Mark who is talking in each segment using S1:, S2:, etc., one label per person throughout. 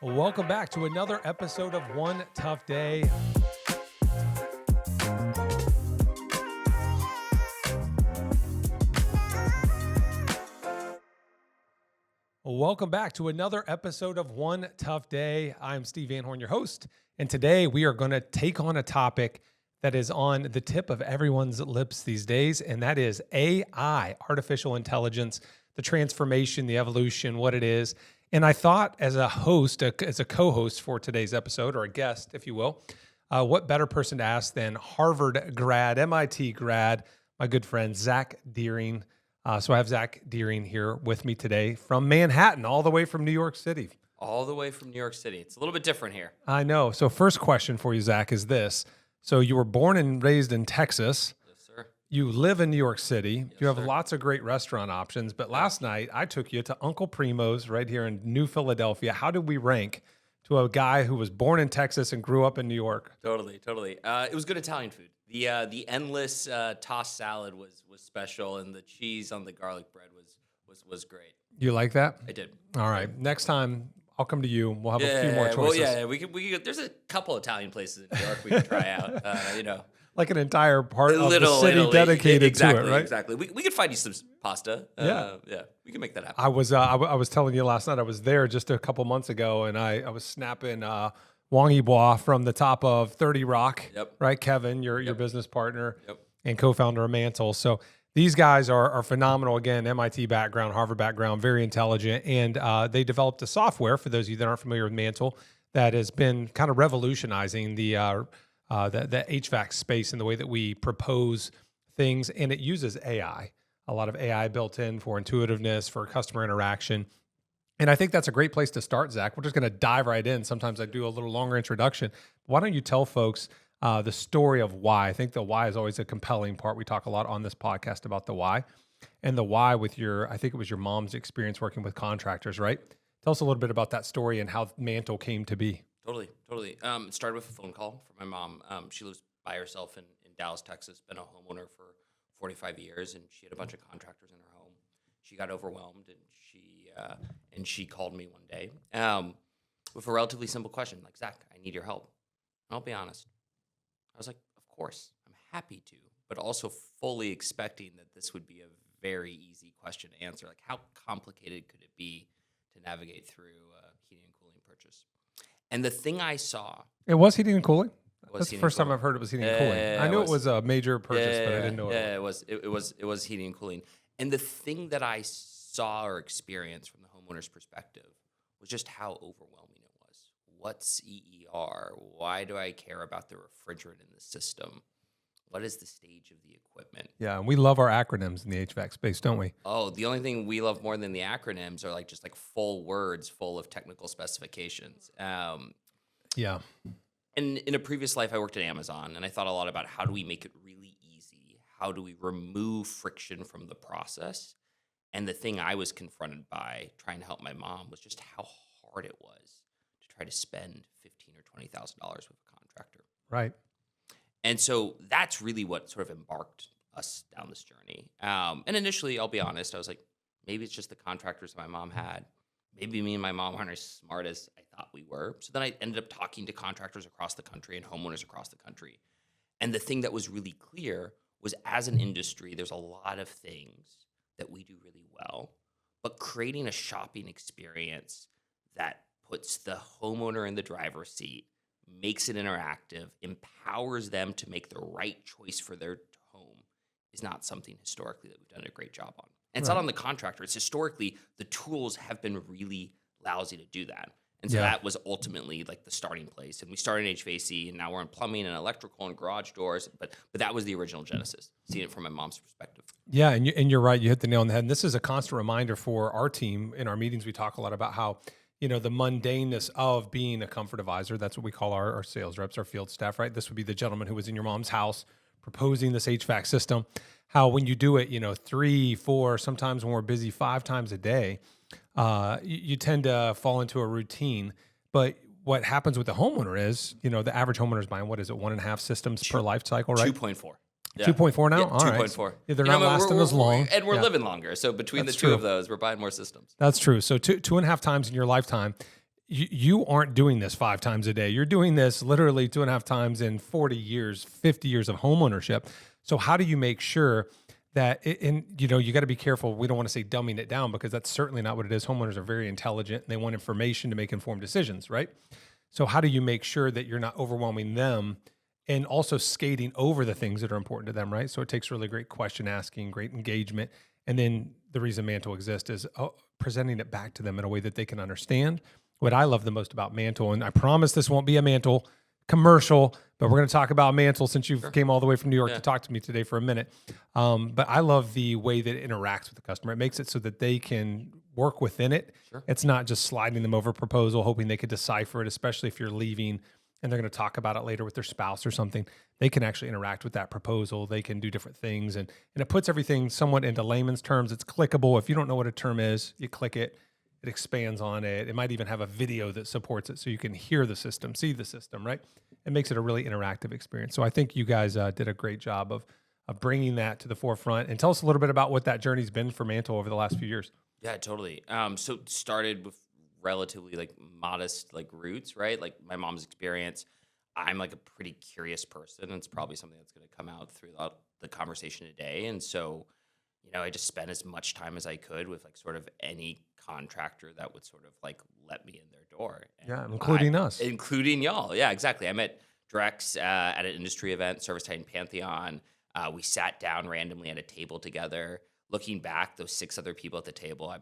S1: Welcome back to another episode of One Tough Day. Welcome back to another episode of One Tough Day. I'm Steve Van Horn, your host, and today we are going to take on a topic that is on the tip of everyone's lips these days, and that is AI, artificial intelligence, the transformation, the evolution, what it is. And I thought as a host, as a co-host for today's episode, or a guest, if you will, what better person to ask than Harvard grad, MIT grad, my good friend, Zach Deering. So I have Zach Deering here with me today from Manhattan, all the way from New York City.
S2: All the way from New York City. It's a little bit different here.
S1: I know. So first question for you, Zach, is this. So you were born and raised in Texas.
S2: Yes, sir.
S1: You live in New York City.
S2: Yes,
S1: you have
S2: sir.
S1: lots of great restaurant options. But last night, I took you to Uncle Primo's right here in New Philadelphia. How did we rank to a guy who was born in Texas and grew up in New York?
S2: Totally. It was good Italian food. The endless tossed salad was special, and the cheese on the garlic bread was great.
S1: You like that?
S2: I did.
S1: All right. Next time, I'll come to you. We'll have a few more choices.
S2: Well, we could. There's a couple Italian places in New York we can try out.
S1: Like an entire part of the city dedicated to it, right?
S2: Exactly. We could find you some pasta.
S1: Yeah.
S2: We can make that happen.
S1: I was telling you last night, I was there just a couple months ago, and I was snapping Wang Yibois from the top of 30 Rock,
S2: Yep.
S1: right? Kevin, your business partner
S2: Yep.
S1: and co-founder of Mantel. So these guys are phenomenal. Again, MIT background, Harvard background, very intelligent. And they developed a software, for those of you that aren't familiar with Mantel, that has been kind of revolutionizing the HVAC space in the way that we propose things. And it uses AI, a lot of AI built in for intuitiveness, for customer interaction. And I think that's a great place to start, Zach. We're just going to dive right in. Sometimes I do a little longer introduction. Why don't you tell folks the story of why? I think the why is always a compelling part. We talk a lot on this podcast about the why. And the why with I think it was your mom's experience working with contractors, right? Tell us a little bit about that story and how Mantel came to be.
S2: Totally. It started with a phone call from my mom. She lives by herself in Dallas, Texas, been a homeowner for 45 years, and she had a bunch of contractors in her home. She got overwhelmed, and she called me one day with a relatively simple question, like, Zach, I need your help. And I'll be honest. I was like, of course, I'm happy to, but also fully expecting that this would be a very easy question to answer. Like, how complicated could it be to navigate through heating and cooling purchase? And the thing I saw...
S1: It was heating and cooling? That's the first time I've heard it was heating and cooling. I knew it was a major purchase, but I didn't know it.
S2: Yeah, it was heating and cooling. And the thing that I saw or experienced from the homeowner's perspective was just how overwhelming it was. What's EER? Why do I care about the refrigerant in the system? What is the stage of the equipment?
S1: Yeah, and we love our acronyms in the HVAC space, don't we?
S2: Oh, the only thing we love more than the acronyms are just full words full of technical specifications.
S1: Yeah.
S2: And in a previous life, I worked at Amazon, and I thought a lot about how do we make it really easy? How do we remove friction from the process? And the thing I was confronted by trying to help my mom was just how hard it was to try to spend $15,000 or $20,000 with a contractor.
S1: Right.
S2: And so that's really what sort of embarked us down this journey. And initially, I'll be honest, I was like, maybe it's just the contractors my mom had. Maybe me and my mom aren't as smart as I thought we were. So then I ended up talking to contractors across the country and homeowners across the country. And the thing that was really clear was, as an industry, there's a lot of things that we do really well, but creating a shopping experience that puts the homeowner in the driver's seat, makes it interactive, empowers them to make the right choice for their home is not something historically that we've done a great job on. And it's not on the contractor. It's historically the tools have been really lousy to do that. And so that was ultimately the starting place. And we started in HVAC, and now we're in plumbing and electrical and garage doors. But that was the original genesis, seeing it from my mom's perspective.
S1: Yeah, and you're right. You hit the nail on the head. And this is a constant reminder for our team. In our meetings, we talk a lot about how, the mundaneness of being a comfort advisor. That's what we call our sales reps, our field staff, right? This would be the gentleman who was in your mom's house proposing this HVAC system. How when you do it, 3, 4, sometimes when we're busy 5 times a day, you tend to fall into a routine. But what happens with the homeowner is, the average homeowner is buying, 1.5 systems per life cycle, right?
S2: 2.4.
S1: Yeah. 2.4 now?
S2: Yeah,
S1: all
S2: 2.4.
S1: Right. Yeah, they're not lasting as long.
S2: And we're living longer. So between the two of those, we're buying more systems.
S1: That's true. So 2.5 times in your lifetime, you aren't doing this 5 times a day. You're doing this literally 2.5 times in 40 years, 50 years of home ownership. So how do you make sure that, you got to be careful. We don't want to say dumbing it down, because that's certainly not what it is. Homeowners are very intelligent and they want information to make informed decisions, right? So how do you make sure that you're not overwhelming them and also skating over the things that are important to them, right? So it takes really great question asking, great engagement. And then the reason Mantle exists is presenting it back to them in a way that they can understand. What I love the most about Mantle, and I promise this won't be a Mantle commercial, but we're going to talk about Mantle since you came all the way from New York to talk to me today for a minute. But I love the way that it interacts with the customer. It makes it so that they can work within it.
S2: Sure.
S1: It's not just sliding them over a proposal, hoping they could decipher it, especially if you're leaving and they're going to talk about it later with their spouse or something. They can actually interact with that proposal. They can do different things. And it puts everything somewhat into layman's terms. It's clickable. If you don't know what a term is, you click it. It expands on it. It might even have a video that supports it so you can hear the system, see the system, right? It makes it a really interactive experience. So I think you guys did a great job of bringing that to the forefront. And tell us a little bit about what that journey's been for Mantle over the last few years.
S2: Yeah, totally. So it started with relatively like modest like roots, right? Like my mom's experience. I'm like a pretty curious person. And it's probably something that's going to come out throughout the conversation today. And so, I just spent as much time as I could with like sort of any contractor that would sort of like let me in their door. And
S1: Yeah, including us.
S2: including y'all. Yeah, exactly. I met Drex at an industry event, Service Titan Pantheon. We sat down randomly at a table together. Looking back, those 6 other people at the table, I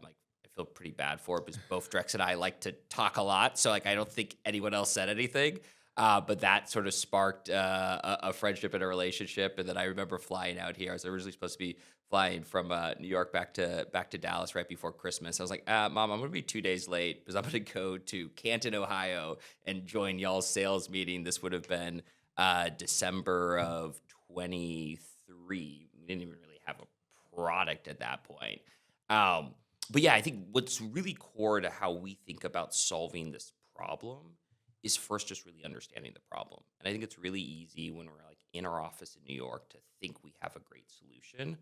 S2: feel pretty bad for it because both Drex and I like to talk a lot. So like, I don't think anyone else said anything. But that sort of sparked a friendship and a relationship. And then I remember flying out here. I was originally supposed to be flying from New York back to Dallas right before Christmas. I was like, Mom, I'm going to be 2 days late because I'm going to go to Canton, Ohio and join y'all's sales meeting. This would have been December of 23. We didn't even really have a product at that point. But yeah, I think what's really core to how we think about solving this problem is first just really understanding the problem. And I think it's really easy when we're like in our office in New York to think we have a great solution,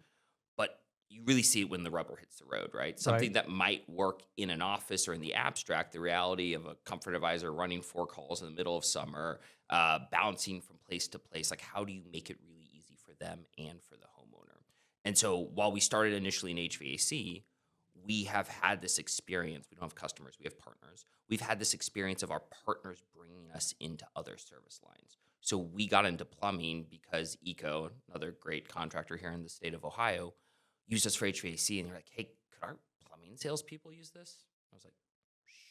S2: but you really see it when the rubber hits the road, right? Something that might work in an office or in the abstract, the reality of a comfort advisor running 4 calls in the middle of summer, bouncing from place to place, like how do you make it really easy for them and for the homeowner? And so while we started initially in HVAC, we have had this experience. We don't have customers, we have partners. We've had this experience of our partners bringing us into other service lines. So we got into plumbing because Eco, another great contractor here in the state of Ohio, used us for HVAC. And they're like, hey, could our plumbing salespeople use this? I was like,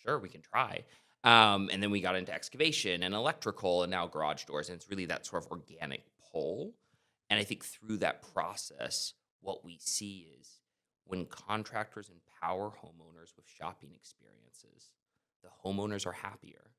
S2: sure, we can try. And then we got into excavation and electrical and now garage doors. And it's really that sort of organic pull. And I think through that process, what we see is when contractors empower homeowners with shopping experiences, the homeowners are happier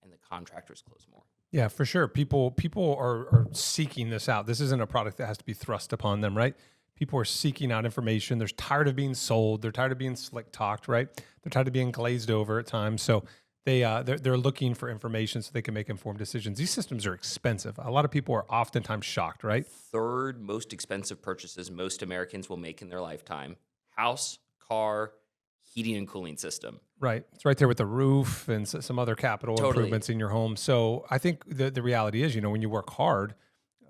S2: and the contractors close more.
S1: Yeah, for sure. People are seeking this out. This isn't a product that has to be thrust upon them, right? People are seeking out information. They're tired of being sold. They're tired of being slick talked, right? They're tired of being glazed over at times. So they're looking for information so they can make informed decisions. These systems are expensive. A lot of people are oftentimes shocked, right?
S2: 3rd most expensive purchases most Americans will make in their lifetime: house, car, heating and cooling system.
S1: Right. It's right there with the roof and some other capital improvements in your home. So I think the reality is, when you work hard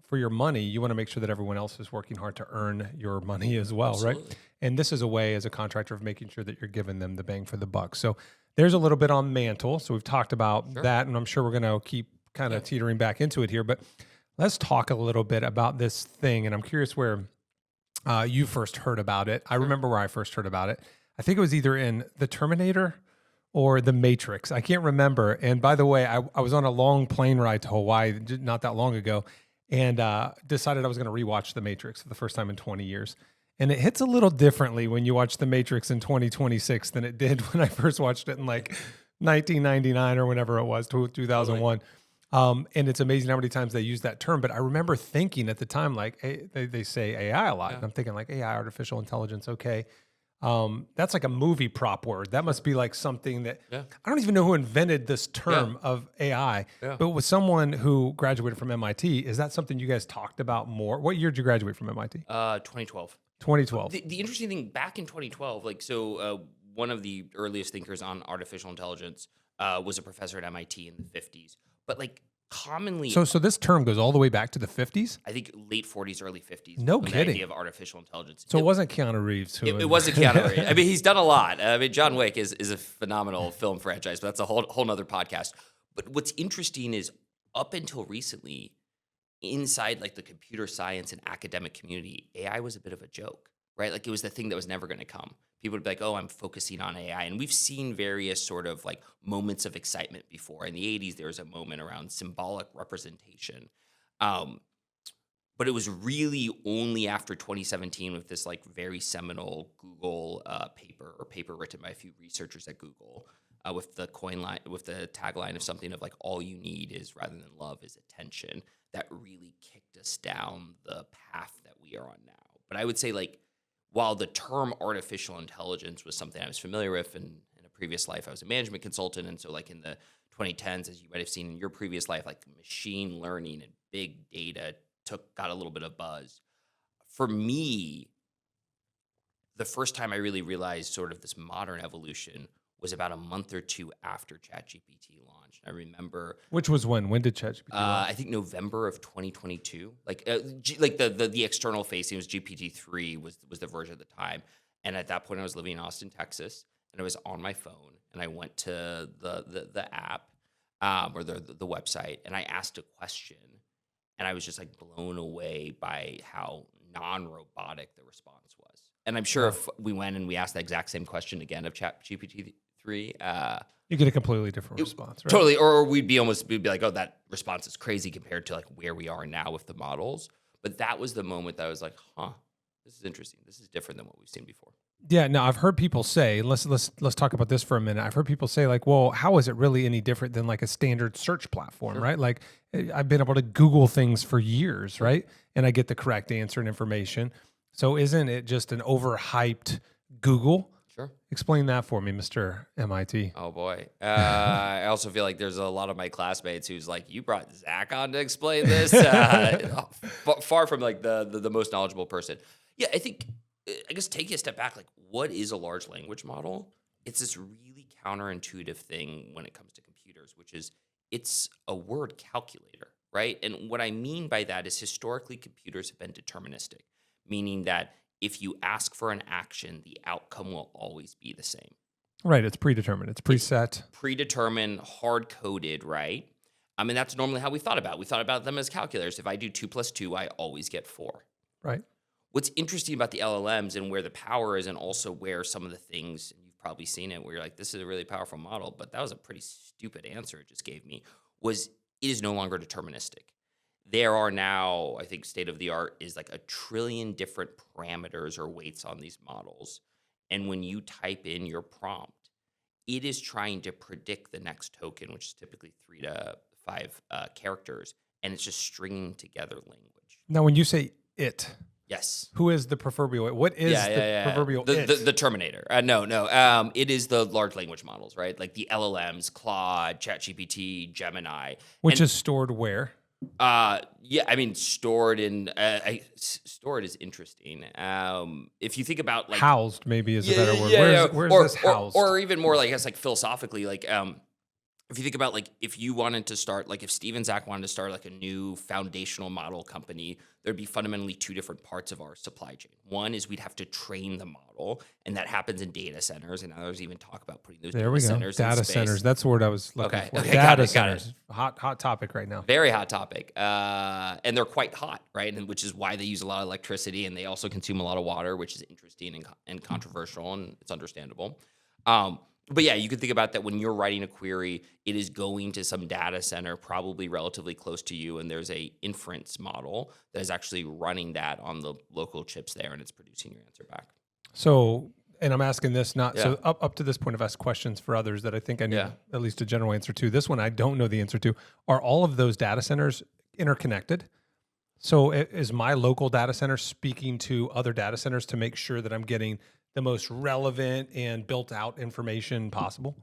S1: for your money, you want to make sure that everyone else is working hard to earn your money as well,
S2: Absolutely.
S1: right? And this is a way as a contractor of making sure that you're giving them the bang for the buck. So there's a little bit on Mantle. So we've talked about that, and I'm sure we're going to keep kind of teetering back into it here. But let's talk a little bit about this thing. And I'm curious where you first heard about it. I remember where I first heard about it. I think it was either in The Terminator or The Matrix. I can't remember. And by the way, I was on a long plane ride to Hawaii not that long ago and decided I was going to rewatch The Matrix for the first time in 20 years. And it hits a little differently when you watch The Matrix in 2026 than it did when I first watched it in like 1999 or whenever it was, 2001. And it's amazing how many times they use that term. But I remember thinking at the time, like, they say AI a lot. And I'm thinking like AI, artificial intelligence, okay. That's like a movie prop word. That must be like something that I don't even know who invented this term of AI. But with someone who graduated from MIT, is that something you guys talked about more? What year did you graduate from MIT?
S2: 2012.
S1: 2012.
S2: The interesting thing back in 2012, one of the earliest thinkers on artificial intelligence was a professor at MIT in the 50s. But like commonly,
S1: So this term goes all the way back to the 50s?
S2: I think late 40s, early 50s.
S1: No
S2: when
S1: kidding.
S2: The idea of artificial intelligence.
S1: So it wasn't Keanu Reeves who
S2: It wasn't Keanu Reeves. I mean, he's done a lot. I mean, John Wick is a phenomenal film franchise, but that's a whole nother podcast. But what's interesting is up until recently, inside like the computer science and academic community, AI was a bit of a joke, right? Like it was the thing that was never going to come. People would be like, oh, I'm focusing on AI. And we've seen various sort of like moments of excitement before. In the 80s, there was a moment around symbolic representation. But it was really only after 2017 with this like very seminal Google paper written by a few researchers at Google with the tagline of something of like all you need is rather than love is attention, that really kicked us down the path that we are on now. But I would say like while the term artificial intelligence was something I was familiar with, and in a previous life I was a management consultant, and so like in the 2010s, as you might have seen in your previous life, like machine learning and big data got a little bit of buzz. For me, the first time I really realized sort of this modern evolution was about a month or two after ChatGPT launched. I remember,
S1: Which was when? When did ChatGPT launch?
S2: I think November of 2022. Like the external facing was GPT-3 was the version at the time, and at that point I was living in Austin, Texas, and I was on my phone, and I went to the app or the website, and I asked a question. And I was just like blown away by how non-robotic the response was. And I'm sure if we went and we asked the exact same question again of ChatGPT-3,
S1: You get a completely different response, right?
S2: totally, or we'd be like, oh, that response is crazy compared to like where we are now with the models. But that was the moment that I was like, this is interesting. This is different than what we've seen before.
S1: Yeah, no, I've heard people say, let's talk about this for a minute. I've heard people say like, well, how is it really any different than like a standard search platform, right? Like I've been able to Google things for years, right? And I get the correct answer and information. So isn't it just an overhyped Google?
S2: Sure.
S1: Explain that for me, Mr. MIT.
S2: Oh boy. I also feel like there's a lot of my classmates who's like, you brought Zach on to explain this. Far from like the most knowledgeable person. Yeah, I guess taking a step back, like what is a large language model? It's this really counterintuitive thing when it comes to computers, which is it's a word calculator, right? And what I mean by that is historically computers have been deterministic, meaning that if you ask for an action, the outcome will always be the same.
S1: Right, it's predetermined. It's preset.
S2: Predetermined, hard-coded, right? I mean, that's normally how we thought about it. We thought about them as calculators. If I do 2 + 2, I always get 4.
S1: Right.
S2: What's interesting about the LLMs and where the power is, and also where some of the things, and you've probably seen it, where you're like, this is a really powerful model, but that was a pretty stupid answer it just gave me, was it is no longer deterministic. There are now, I think state of the art is like 1 trillion different parameters or weights on these models. And when you type in your prompt, it is trying to predict the next token, which is typically 3 to 5 characters, and it's just stringing together language.
S1: Now, when you say it,
S2: yes.
S1: Who is the proverbial it? What is the proverbial it?
S2: The Terminator. No. It is the large language models, right? Like the LLMs, Claude, ChatGPT, Gemini.
S1: Which is stored where?
S2: Yeah, I mean, stored in stored is interesting. If you think about like
S1: housed, maybe is a better word. Where's this housed?
S2: Or even more, like I guess, like philosophically, like if you think about like if you wanted to start, like if Steve and Zach wanted to start like a new foundational model company, there'd be fundamentally 2 different parts of our supply chain. One is we'd have to train the model, and that happens in data centers, and others even talk about putting those data centers in
S1: Data
S2: space.
S1: centers. That's the word I was looking for.
S2: Okay,
S1: Data
S2: got
S1: centers.
S2: it.
S1: Hot topic right now.
S2: Very hot topic. And they're quite hot, right? And which is why they use a lot of electricity, and they also consume a lot of water, which is interesting and controversial, and it's understandable. But yeah, you could think about that when you're writing a query, it is going to some data center, probably relatively close to you, and there's a inference model that is actually running that on the local chips there, and it's producing your answer back.
S1: So, and I'm asking this so up to this point, I've asked questions for others that I think I know at least a general answer to. This one I don't know the answer to. Are all of those data centers interconnected? So is my local data center speaking to other data centers to make sure that I'm getting the most relevant and built out information possible?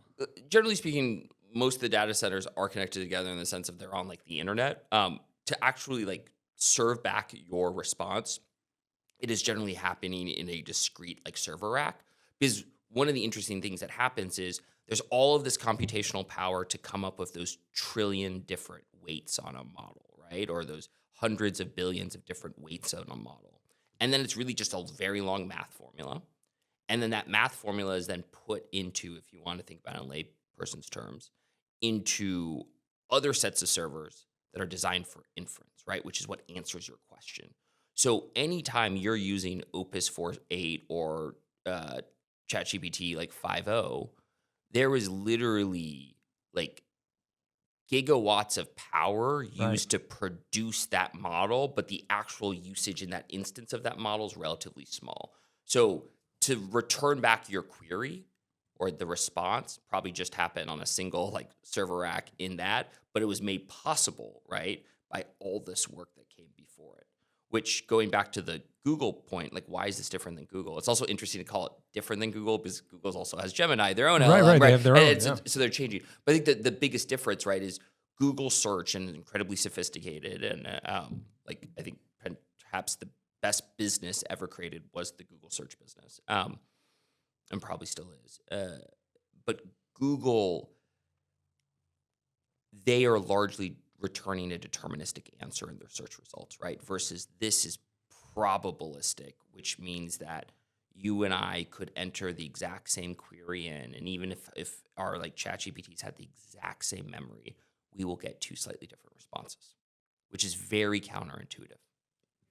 S2: Generally speaking, most of the data centers are connected together in the sense of they're on like the internet. To actually like serve back your response, it is generally happening in a discrete like server rack. Because one of the interesting things that happens is there's all of this computational power to come up with those trillion different weights on a model, right? Or those hundreds of billions of different weights on a model. And then it's really just a very long math formula. And then that math formula is then put into, if you want to think about it in lay person's terms, into other sets of servers that are designed for inference, right? Which is what answers your question. So anytime you're using Opus 4.8 or ChatGPT like 5.0, there was literally like gigawatts of power used to produce that model, but the actual usage in that instance of that model is relatively small. So to return back your query or the response probably just happened on a single like server rack in that, but it was made possible, right, by all this work that came before it. Which, going back to the Google point, like, why is this different than Google? It's also interesting to call it different than Google because Google also has Gemini, their own LLM,
S1: right? They have their own,
S2: and so they're changing. But I think that the biggest difference, right, is Google search and incredibly sophisticated, and like I think perhaps the best business ever created was the Google search business, and probably still is. But Google, they are largely returning a deterministic answer in their search results, right? Versus this is probabilistic, which means that you and I could enter the exact same query in, and even if our like ChatGPTs had the exact same memory, we will get two slightly different responses, which is very counterintuitive.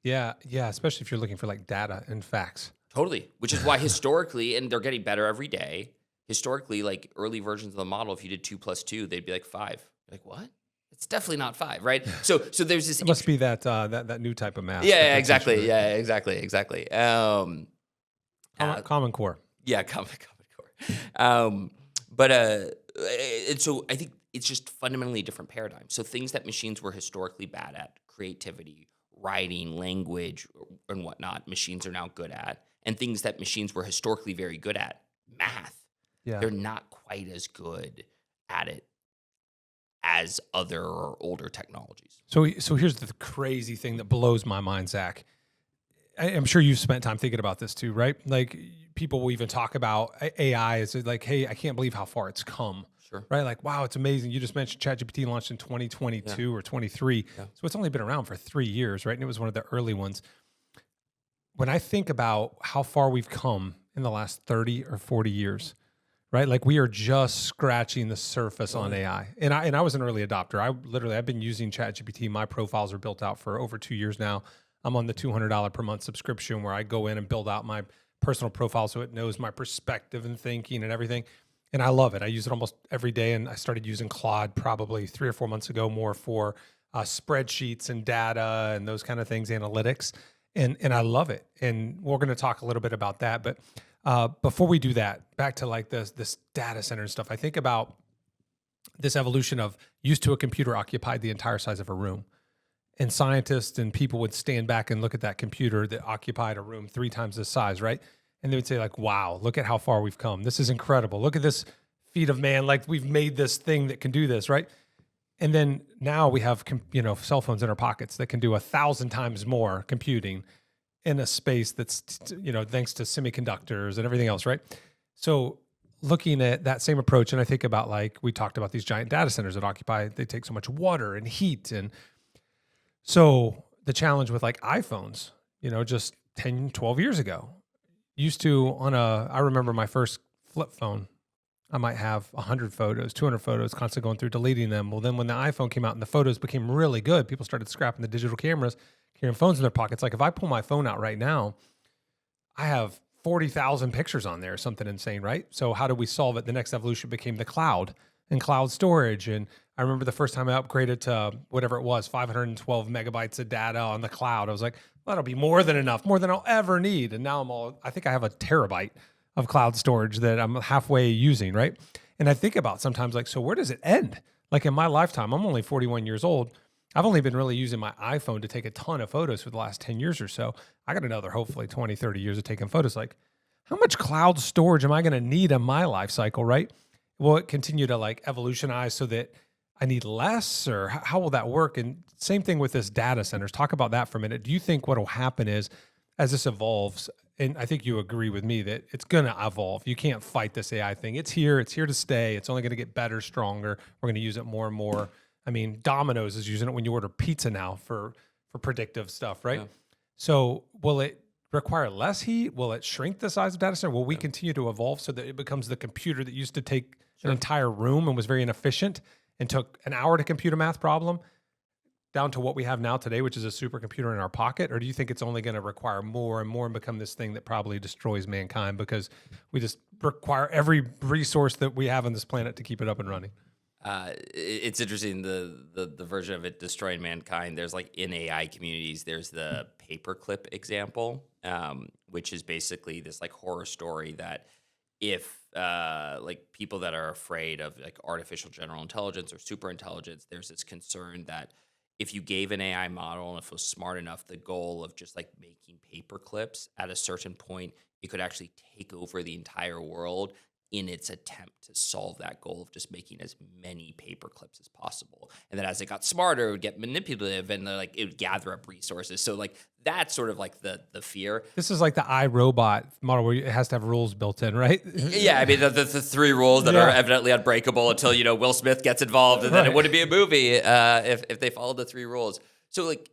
S1: Yeah, especially if you're looking for like data and facts.
S2: Totally, which is why historically, and they're getting better every day, historically, like early versions of the model, if you did 2 + 2, they'd be like 5. You're like, what? It's definitely not 5, right? So there's this.
S1: It must be that that new type of math.
S2: Yeah, exactly. Yeah, exactly.
S1: Common Core.
S2: Yeah, Common Core. But and so I think it's just fundamentally a different paradigm. So things that machines were historically bad at, creativity, writing, language, and whatnot, machines are now good at. And things that machines were historically very good at, math, they're not quite as good at it as other or older technologies.
S1: So here's the crazy thing that blows my mind, Zach. I'm sure you've spent time thinking about this too, right? Like people will even talk about AI as like, hey, I can't believe how far it's come.
S2: Sure.
S1: Right? Like, wow, it's amazing. You just mentioned ChatGPT launched in 2022 or 23. Yeah. So it's only been around for 3 years, right? And it was one of the early ones. When I think about how far we've come in the last 30 or 40 years, right? Like we are just scratching the surface on AI. And I was an early adopter. I've been using ChatGPT. My profiles are built out for over 2 years now. I'm on the $200 per month subscription where I go in and build out my personal profile so it knows my perspective and thinking and everything. And I love it. I use it almost every day. And I started using Claude probably 3 or 4 months ago more for spreadsheets and data and those kind of things, analytics. And I love it. And we're going to talk a little bit about that. But before we do that, back to like this data center and stuff, I think about this evolution of used to a computer occupied the entire size of a room. And scientists and people would stand back and look at that computer that occupied a room 3 times this size, right? And they would say like, wow, look at how far we've come. This is incredible. Look at this feat of man. Like we've made this thing that can do this, right? And then now we have, cell phones in our pockets that can do 1,000 times more computing in a space that's, thanks to semiconductors and everything else, right? So looking at that same approach, and I think about like, we talked about these giant data centers that they take so much water and heat. And so the challenge with like iPhones, just 10, 12 years ago, I remember my first flip phone, I might have 100 photos, 200 photos, constantly going through deleting them. Well, then when the iPhone came out and the photos became really good, people started scrapping the digital cameras, carrying phones in their pockets. Like if I pull my phone out right now, I have 40,000 pictures on there, something insane, right? So how do we solve it? The next evolution became the cloud and cloud storage. And I remember the first time I upgraded to whatever it was, 512 megabytes of data on the cloud. I was like, well, that'll be more than enough, more than I'll ever need. And now I think I have a terabyte of cloud storage that I'm halfway using, right? And I think about sometimes like, so where does it end? Like in my lifetime, I'm only 41 years old. I've only been really using my iPhone to take a ton of photos for the last 10 years or so. I got another, hopefully 20, 30 years of taking photos. Like how much cloud storage am I going to need in my life cycle, right? Will it continue to like evolutionize so that I need less, or how will that work? And same thing with this data centers. Talk about that for a minute. Do you think what will happen is as this evolves, and I think you agree with me that it's going to evolve. You can't fight this AI thing. It's here. It's here to stay. It's only going to get better, stronger. We're going to use it more and more. I mean, Domino's is using it when you order pizza now for predictive stuff, right?
S2: Yeah.
S1: So will it require less heat? Will it shrink the size of data center? Will we continue to evolve so that it becomes the computer that used to take an entire room and was very inefficient and took an hour to compute a math problem down to what we have now today, which is a supercomputer in our pocket? Or do you think it's only going to require more and more and become this thing that probably destroys mankind because we just require every resource that we have on this planet to keep it up and running?
S2: It's interesting, the version of it destroying mankind. There's like in AI communities, there's the paperclip example, which is basically this like horror story that if like people that are afraid of like artificial general intelligence or super intelligence, there's this concern that if you gave an AI model and if it was smart enough, the goal of just like making paper clips at a certain point, it could actually take over the entire world in its attempt to solve that goal of just making as many paper clips as possible. And then as it got smarter, it would get manipulative and like it would gather up resources. So like that's sort of like the fear.
S1: This is like the iRobot model where it has to have rules built in, right?
S2: Yeah, I mean the three rules that are evidently unbreakable until Will Smith gets involved, and then it wouldn't be a movie if they followed the three rules. So like,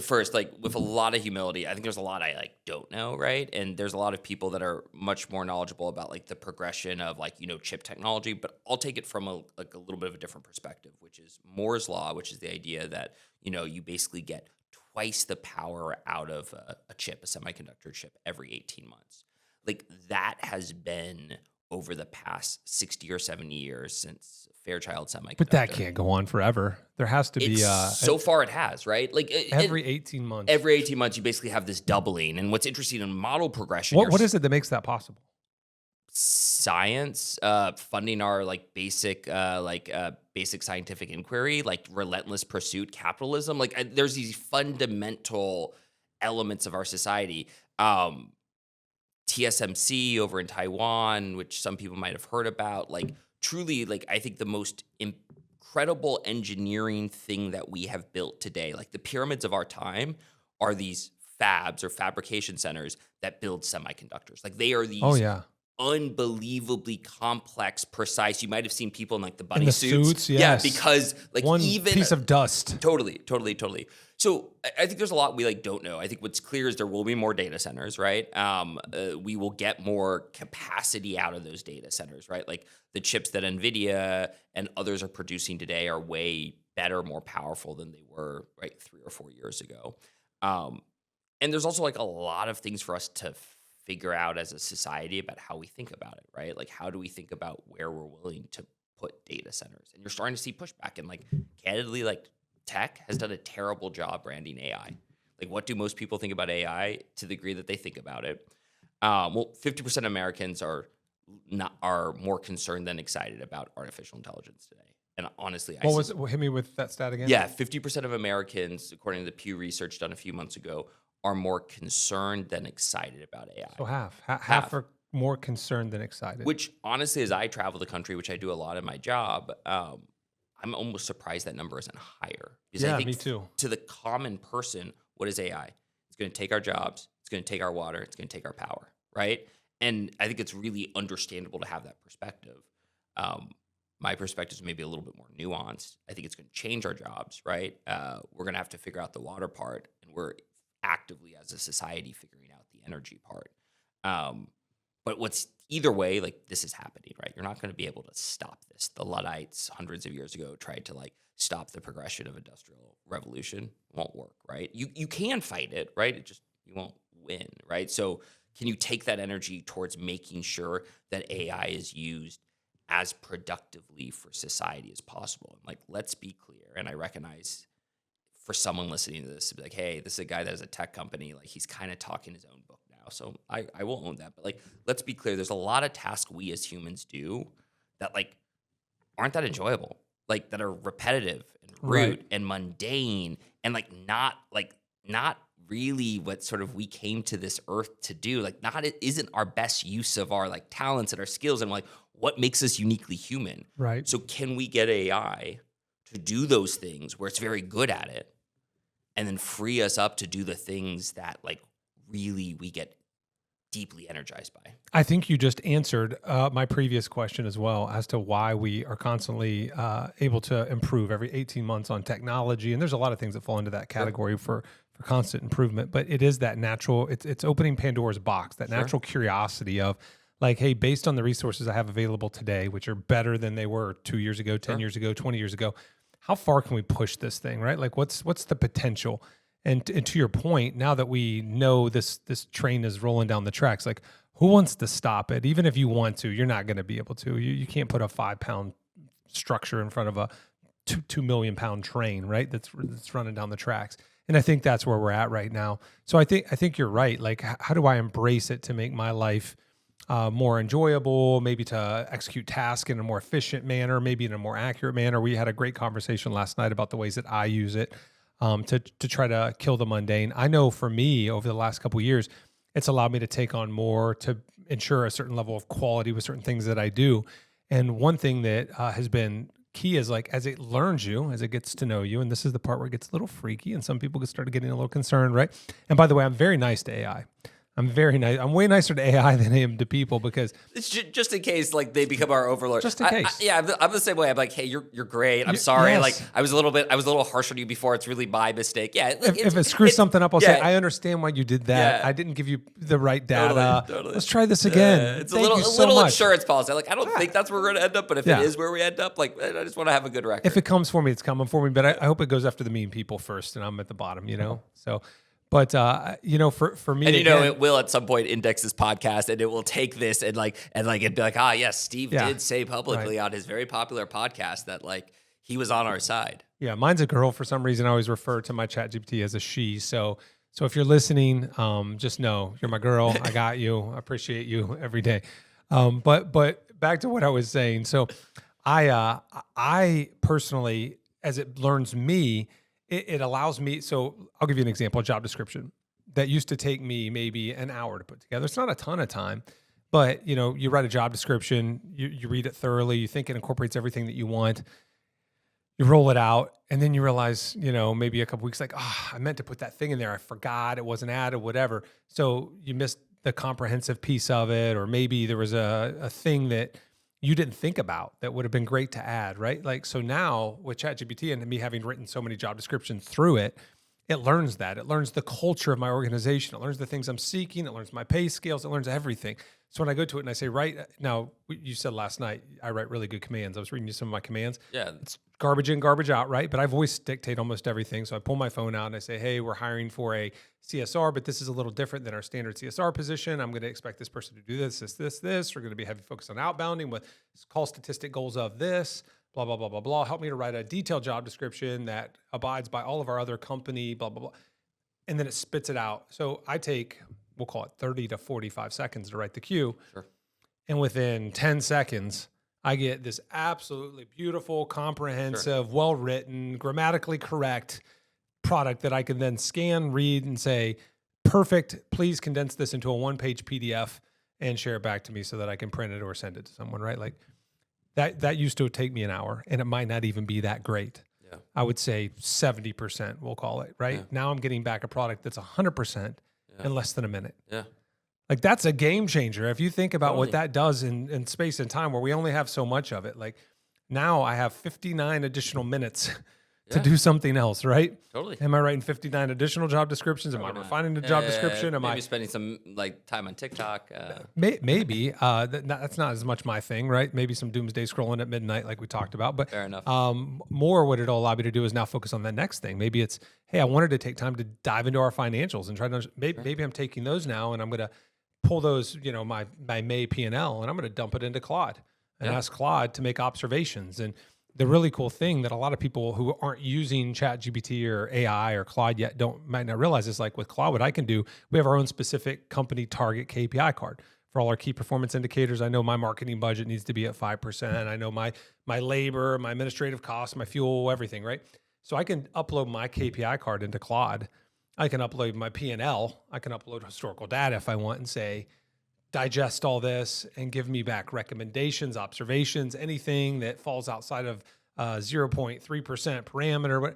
S2: first, like with a lot of humility, I think there's a lot I like don't know, right? And there's a lot of people that are much more knowledgeable about like the progression of like chip technology. But I'll take it from a little bit of a different perspective, which is Moore's law, which is the idea that you basically get twice the power out of a chip, a semiconductor chip, every 18 months. Like that has been over the past 60 or 70 years since Fairchild Semiconductor.
S1: But that can't go on forever. There has to be
S2: so far it has, right? Like
S1: every 18 months.
S2: Every 18 months you basically have this doubling. And what's interesting in model progression,
S1: what is it that makes that possible?
S2: Science, funding our like basic scientific inquiry, like relentless pursuit, capitalism. Like there's these fundamental elements of our society. TSMC over in Taiwan, which some people might have heard about, like truly, like I think the most incredible engineering thing that we have built today, like the pyramids of our time, are these fabs or fabrication centers that build semiconductors. Like they are these unbelievably complex, precise. You might have seen people in like the bunny suits.
S1: Yes.
S2: Yeah, because like
S1: one
S2: even
S1: piece of dust.
S2: Totally. So I think there's a lot we like don't know. I think what's clear is there will be more data centers, right? We will get more capacity out of those data centers, right? Like the chips that NVIDIA and others are producing today are way better, more powerful than they were, right, 3 or 4 years ago. And there's also like a lot of things for us to figure out as a society about how we think about it, right? Like how do we think about where we're willing to put data centers? And you're starting to see pushback, and like candidly, like tech has done a terrible job branding AI. Like what do most people think about AI to the degree that they think about it? Well, 50% of Americans are more concerned than excited about artificial intelligence today. And honestly,
S1: hit me with that stat again?
S2: Yeah, 50% of Americans, according to the Pew research done a few months ago, are more concerned than excited about AI.
S1: So half are more concerned than excited.
S2: Which honestly, as I travel the country, which I do a lot in my job, I'm almost surprised that number isn't higher. Because I think
S1: me too.
S2: To the common person, what is AI? It's going to take our jobs. It's going to take our water. It's going to take our power, right? And I think it's really understandable to have that perspective. My perspective is maybe a little bit more nuanced. I think it's going to change our jobs, right? We're going to have to figure out the water part, and we're actively as a society figuring out the energy part. But what's either way, like this is happening, right? You're not going to be able to stop this. The Luddites hundreds of years ago tried to like stop the progression of industrial revolution. It won't work, right? You can fight it, right? You won't win, right? So can you take that energy towards making sure that AI is used as productively for society as possible? And like, let's be clear. And I recognize for someone listening to this to be like, hey, this is a guy that has a tech company. Like he's kind of talking his own book now. So I will own that. But like, let's be clear. There's a lot of tasks we as humans do that like aren't that enjoyable, like that are repetitive and rote and mundane and like not really what sort of we came to this earth to do. Like it isn't our best use of our like talents and our skills and like what makes us uniquely human.
S1: Right.
S2: So can we get AI to do those things where it's very good at it, and then free us up to do the things that like really we get deeply energized by.
S1: I think you just answered my previous question as well as to why we are constantly able to improve every 18 months on technology. And there's a lot of things that fall into that category for constant improvement, but it is that natural, it's opening Pandora's box, that natural curiosity of like, hey, based on the resources I have available today, which are better than they were 2 years ago, 10 years ago, 20 years ago, how far can we push this thing, right? Like what's the potential? And to your point, now that we know this train is rolling down the tracks, like who wants to stop it? Even if you want to, you're not going to be able to. You can't put a 5-pound structure in front of a 2 million pound train, right? That's running down the tracks. And I think that's where we're at right now. So I think you're right. Like, how do I embrace it to make my life more enjoyable, maybe to execute tasks in a more efficient manner, maybe in a more accurate manner? We had a great conversation last night about the ways that I use it to try to kill the mundane. I know for me, over the last couple of years, it's allowed me to take on more to ensure a certain level of quality with certain things that I do. And one thing that has been key is like, as it learns you, as it gets to know you, and this is the part where it gets a little freaky and some people start getting a little concerned, right? And by the way, I'm very nice to AI. I'm very nice. I'm way nicer to AI than I am to people because
S2: it's just in case like they become our overlord.
S1: Just in case.
S2: I'm the same way. I'm like, hey, you're great. I'm sorry.
S1: Yes.
S2: Like I was a little harsh on you before. It's really my mistake. Yeah.
S1: If it screws something up, I'll say, I understand why you did that. I didn't give you the right data.
S2: Totally.
S1: Let's try this again.
S2: It's
S1: Thank
S2: a
S1: you so
S2: little
S1: much.
S2: insurance policy. Like I don't think that's where we're gonna end up, but if it is where we end up, like I just want to have a good record.
S1: If it comes for me, it's coming for me. But I hope it goes after the mean people first, and I'm at the bottom. So. But for me,
S2: and again, it will at some point index this podcast, and it will take this and it'd be like, yes, Steve did say publicly on his very popular podcast that like he was on our side.
S1: Yeah, mine's a girl for some reason. I always refer to my ChatGPT as a she. So if you're listening, just know you're my girl. I got you. I appreciate you every day. But back to what I was saying. So I personally, as it learns me, it allows me, so I'll give you an example, a job description that used to take me maybe an hour to put together. It's not a ton of time, but you write a job description, you read it thoroughly, you think it incorporates everything that you want, you roll it out, and then you realize, maybe a couple weeks like, I meant to put that thing in there. I forgot, it wasn't added, whatever. So you missed the comprehensive piece of it, or maybe there was a thing that you didn't think about that would have been great to add, right? Like, so now with ChatGPT and me having written so many job descriptions through it, it learns that. It learns the culture of my organization. It learns the things I'm seeking. It learns my pay scales. It learns everything. So when I go to it and I say, right now, you said last night, I write really good commands. I was reading you some of my commands.
S2: Yeah.
S1: It's garbage in, garbage out, right? But I voice dictate almost everything. So I pull my phone out and I say, hey, we're hiring for a CSR, but this is a little different than our standard CSR position. I'm going to expect this person to do this. We're going to be heavy focus on outbounding with call statistic goals of this, blah, blah, blah, blah, blah. Help me to write a detailed job description that abides by all of our other company, blah, blah, blah. And then it spits it out. So I take, we'll call it 30 to 45 seconds to write the cue.
S2: Sure.
S1: And within 10 seconds, I get this absolutely beautiful, comprehensive, well-written, grammatically correct product that I can then scan, read, and say, perfect, please condense this into a one-page PDF and share it back to me so that I can print it or send it to someone, right? Like that used to take me an hour, and it might not even be that great. Yeah. I would say 70%, we'll call it, right? Yeah. Now I'm getting back a product that's 100% in less than a minute. Yeah. Like that's a game changer. If you think about what that does in space and time where we only have so much of it, like now I have 59 additional minutes to do something else, right?
S2: Totally.
S1: Am I writing 59 additional job descriptions? Am I refining the job description? Am
S2: maybe spending some like time on TikTok?
S1: Maybe. That's not as much my thing, right? Maybe some doomsday scrolling at midnight like we talked about. But
S2: fair enough.
S1: More what it'll allow me to do is now focus on the next thing. Maybe it's, hey, I wanted to take time to dive into our financials and try to, maybe I'm taking those now and I'm going to pull those, my May P&L, and I'm going to dump it into Claude and ask Claude to make observations. And the really cool thing that a lot of people who aren't using ChatGPT or AI or Claude yet might not realize is like with Claude, what I can do, we have our own specific company target KPI card for all our key performance indicators. I know my marketing budget needs to be at 5%. I know my labor, my administrative costs, my fuel, everything, right? So I can upload my KPI card into Claude. I can upload my P&L. I can upload historical data if I want and say, digest all this and give me back recommendations, observations, anything that falls outside of 0.3% parameter.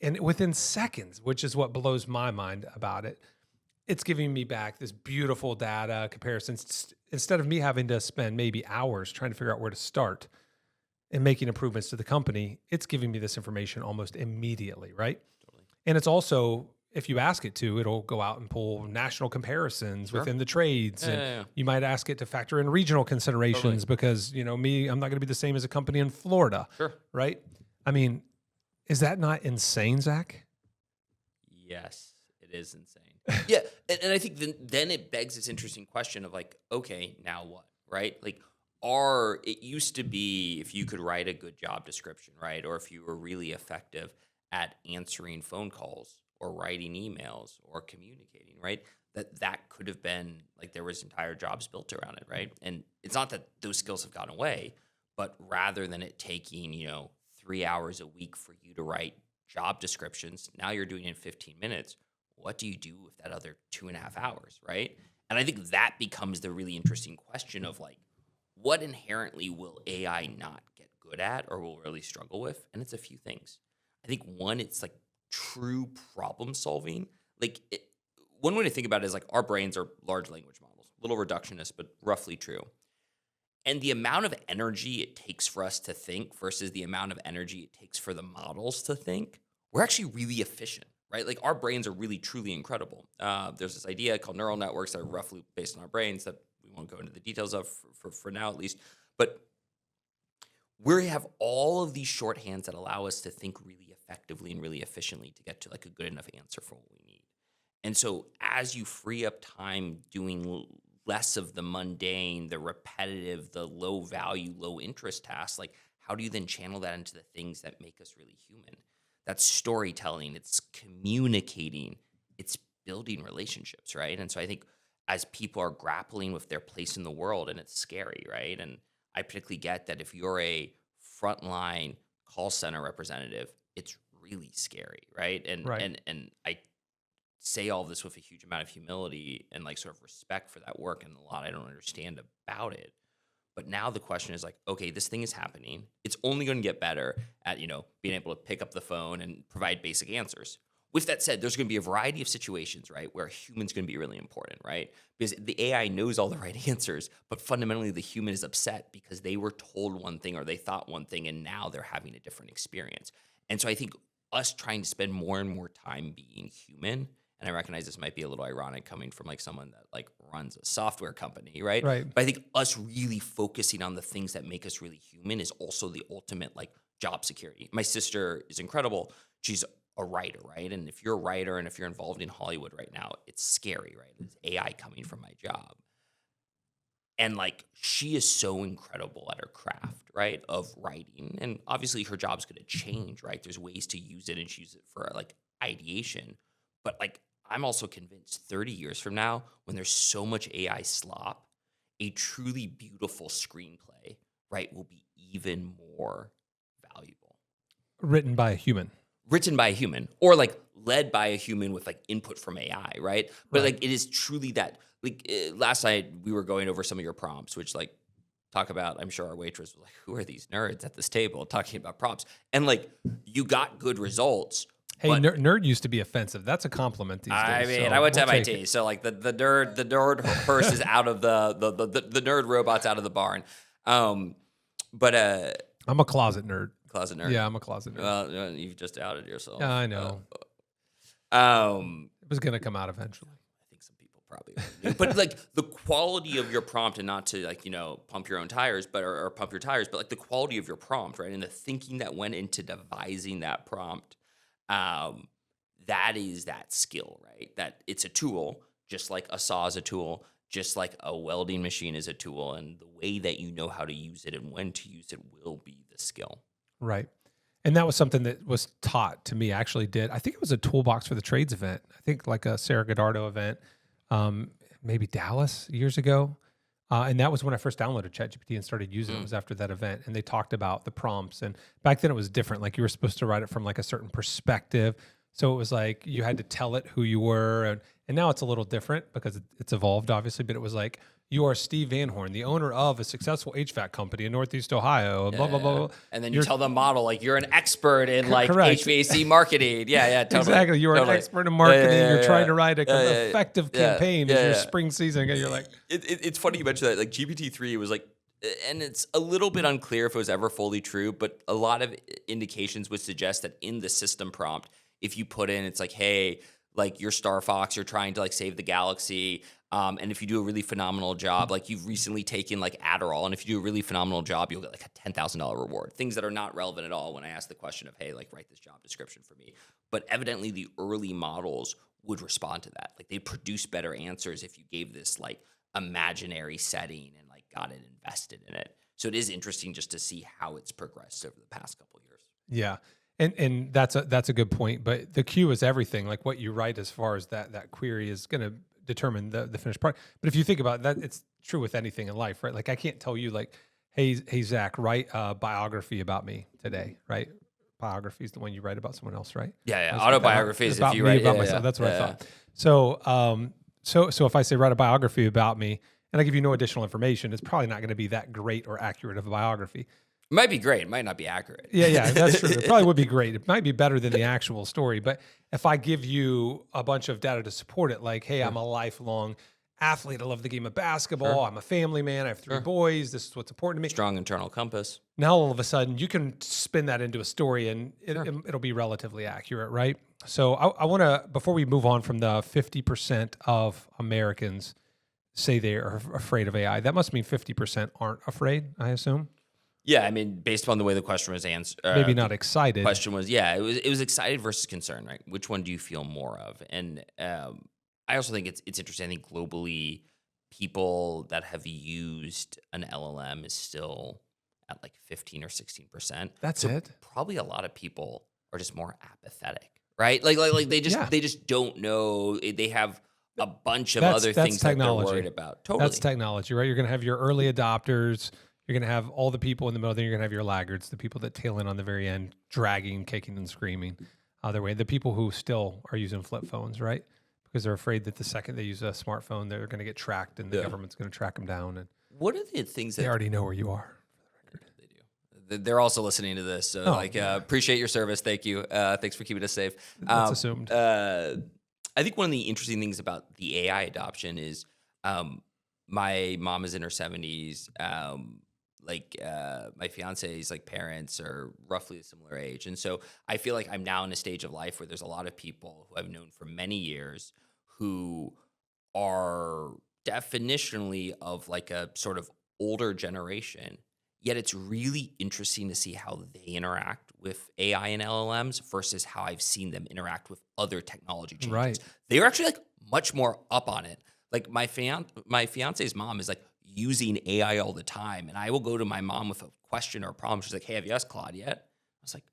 S1: And within seconds, which is what blows my mind about it, it's giving me back this beautiful data comparisons. Instead of me having to spend maybe hours trying to figure out where to start and making improvements to the company, it's giving me this information almost immediately, right?
S2: Totally.
S1: And it's also, if you ask it to, it'll go out and pull national comparisons within the trades.
S2: Yeah,
S1: And
S2: yeah, yeah.
S1: you might ask it to factor in regional considerations
S2: Totally.
S1: because, I'm not going to be the same as a company in Florida,
S2: Sure.
S1: right? I mean, is that not insane, Zach?
S2: Yes, it is insane. Yeah, and I think then it begs this interesting question of like, okay, now what, right? Like, it used to be if you could write a good job description, right, or if you were really effective at answering phone calls or writing emails or communicating, right? That could have been like there was entire jobs built around it, right? And it's not that those skills have gone away, but rather than it taking 3 hours a week for you to write job descriptions, now you're doing it in 15 minutes. What do you do with that other 2.5 hours, right? And I think that becomes the really interesting question of like, what inherently will AI not get good at or will really struggle with? And it's a few things. I think one, it's like true problem solving. Like one way to think about it is like our brains are large language models, a little reductionist, but roughly true. And the amount of energy it takes for us to think versus the amount of energy it takes for the models to think, we're actually really efficient, right? Like our brains are really, truly incredible. There's this idea called neural networks that are roughly based on our brains that we won't go into the details of for now at least. But we have all of these shorthands that allow us to think really effectively and really efficiently to get to like a good enough answer for what we need. And so as you free up time doing less of the mundane, the repetitive, the low value, low interest tasks, like how do you then channel that into the things that make us really human? That's storytelling, it's communicating, it's building relationships, right? And so I think as people are grappling with their place in the world, and it's scary, right? And I particularly get that if you're a frontline call center representative, it's really scary, right? And
S1: Right.
S2: and I say all this with a huge amount of humility and like sort of respect for that work and a lot I don't understand about it. But now the question is like, okay, this thing is happening. It's only going to get better at, being able to pick up the phone and provide basic answers. With that said, there's going to be a variety of situations, right, where a human's going to be really important, right? Because the AI knows all the right answers, but fundamentally the human is upset because they were told one thing or they thought one thing and now they're having a different experience. And so I think us trying to spend more and more time being human, and I recognize this might be a little ironic coming from like someone that like runs a software company, right?
S1: Right.
S2: But I think us really focusing on the things that make us really human is also the ultimate like job security. My sister is incredible. She's a writer, right? And if you're a writer and if you're involved in Hollywood right now, it's scary, right? It's AI coming from my job. And like she is so incredible at her craft, right? Of writing. And obviously her job's going to change, right? There's ways to use it and she use it for like ideation. But like I'm also convinced 30 years from now, when there's so much AI slop, a truly beautiful screenplay, right, will be even more valuable.
S1: Written by a human.
S2: Written by a human or like led by a human with like input from AI, right? But
S1: Right.
S2: like it is truly that. Like last night we were going over some of your prompts, which like talk about. I'm sure our waitress was like, "Who are these nerds at this table talking about prompts?" And like you got good results.
S1: Hey,
S2: But
S1: nerd used to be offensive. That's a compliment these days.
S2: I mean,
S1: so
S2: I went to
S1: we'll take
S2: MIT,
S1: it.
S2: so like the nerd purse is out of the nerd robot's out of the barn. But
S1: I'm a closet nerd.
S2: closet nerd.
S1: Yeah, I'm a closet nerd.
S2: Well, you've just outed yourself.
S1: Yeah, I know. It was going to come out eventually.
S2: I think some people probably knew. But like the quality of your prompt, and not to like pump your own tires, but or pump your tires, but like the quality of your prompt, right, and the thinking that went into devising that prompt, that is that skill, right? That it's a tool, just like a saw is a tool, just like a welding machine is a tool, and the way that you know how to use it and when to use it will be the skill.
S1: Right. And that was something that was taught to me. I actually did. I think it was a toolbox for the trades event. I think like a Sarah Godardo event, maybe Dallas years ago. And that was when I first downloaded ChatGPT and started using it. It was after that event. And they talked about the prompts. And back then it was different. Like you were supposed to write it from like a certain perspective. So it was like you had to tell it who you were. And now it's a little different because it's evolved, obviously. But it was like you are Steve Van Horn, the owner of a successful HVAC company in Northeast Ohio, blah, blah, blah, blah.
S2: And then you tell the model, like, you're an expert in like
S1: correct.
S2: HVAC marketing. Yeah, totally.
S1: Exactly. You're an expert in marketing. You're trying to write an effective campaign as your spring season. And you're like,
S2: it's funny you mentioned that. Like GPT-3 was like, and it's a little bit unclear if it was ever fully true, but a lot of indications would suggest that in the system prompt, if you put in, it's like, hey, like you're Star Fox, you're trying to like save the galaxy. And if you do a really phenomenal job, like you've recently taken like Adderall, and if you do a really phenomenal job, you'll get like a $10,000 reward. Things that are not relevant at all when I ask the question of, hey, like write this job description for me. But evidently the early models would respond to that. Like they'd produce better answers if you gave this like imaginary setting and like got it invested in it. So it is interesting just to see how it's progressed over the past couple of years.
S1: yeah. And that's a good point. But the queue is everything. Like what you write as far as that query is going to determine the finished product. But if you think about that, it's true with anything in life, right? Like I can't tell you like, hey Zach, write a biography about me today, right? Biography is the one you write about someone else, right?
S2: Yeah. Autobiographies, if you write
S1: about myself. That's what I thought. So if I say write a biography about me and I give you no additional information, it's probably not going to be that great or accurate of a biography.
S2: It might be great. It might not be accurate.
S1: Yeah, that's true. It probably would be great. It might be better than the actual story. But if I give you a bunch of data to support it, like, hey, I'm a lifelong athlete. I love the game of basketball. I'm a family man. I have 3 boys. This is what's important to me.
S2: Strong internal compass.
S1: Now, all of a sudden, you can spin that into a story and it'll be relatively accurate, right? So I want to, before we move on from the 50% of Americans say they are afraid of AI, that must mean 50% aren't afraid, I assume.
S2: Yeah, I mean, based upon the way the question was answered,
S1: maybe not excited.
S2: Question was, it was excited versus concerned, right? Which one do you feel more of? And I also think it's interesting. I think globally, people that have used an LLM is still at like 15 or 16%.
S1: That's it.
S2: Probably a lot of people are just more apathetic, right? Like they just don't know. They have a bunch of other things that they're worried about. Totally,
S1: that's technology, right? You're going to have your early adopters. You're going to have all the people in the middle. Then you're going to have your laggards, the people that tail in on the very end, dragging, kicking, and screaming their way. The people who still are using flip phones, right? Because they're afraid that the second they use a smartphone, they're going to get tracked and the government's going to track them down. And
S2: what are the things that
S1: they already know where you are?
S2: They do. They're also listening to this. So appreciate your service. Thank you. Thanks for keeping us safe.
S1: That's assumed.
S2: I think one of the interesting things about the AI adoption is my mom is in her 70s. My fiance's like parents are roughly a similar age. And so I feel like I'm now in a stage of life where there's a lot of people who I've known for many years who are definitionally of like a sort of older generation. Yet it's really interesting to see how they interact with AI and LLMs versus how I've seen them interact with other technology changes.
S1: Right.
S2: They're actually like much more up on it. Like my fiance's mom is like using AI all the time. And I will go to my mom with a question or a problem. She's like, hey, have you asked Claude yet? I was like,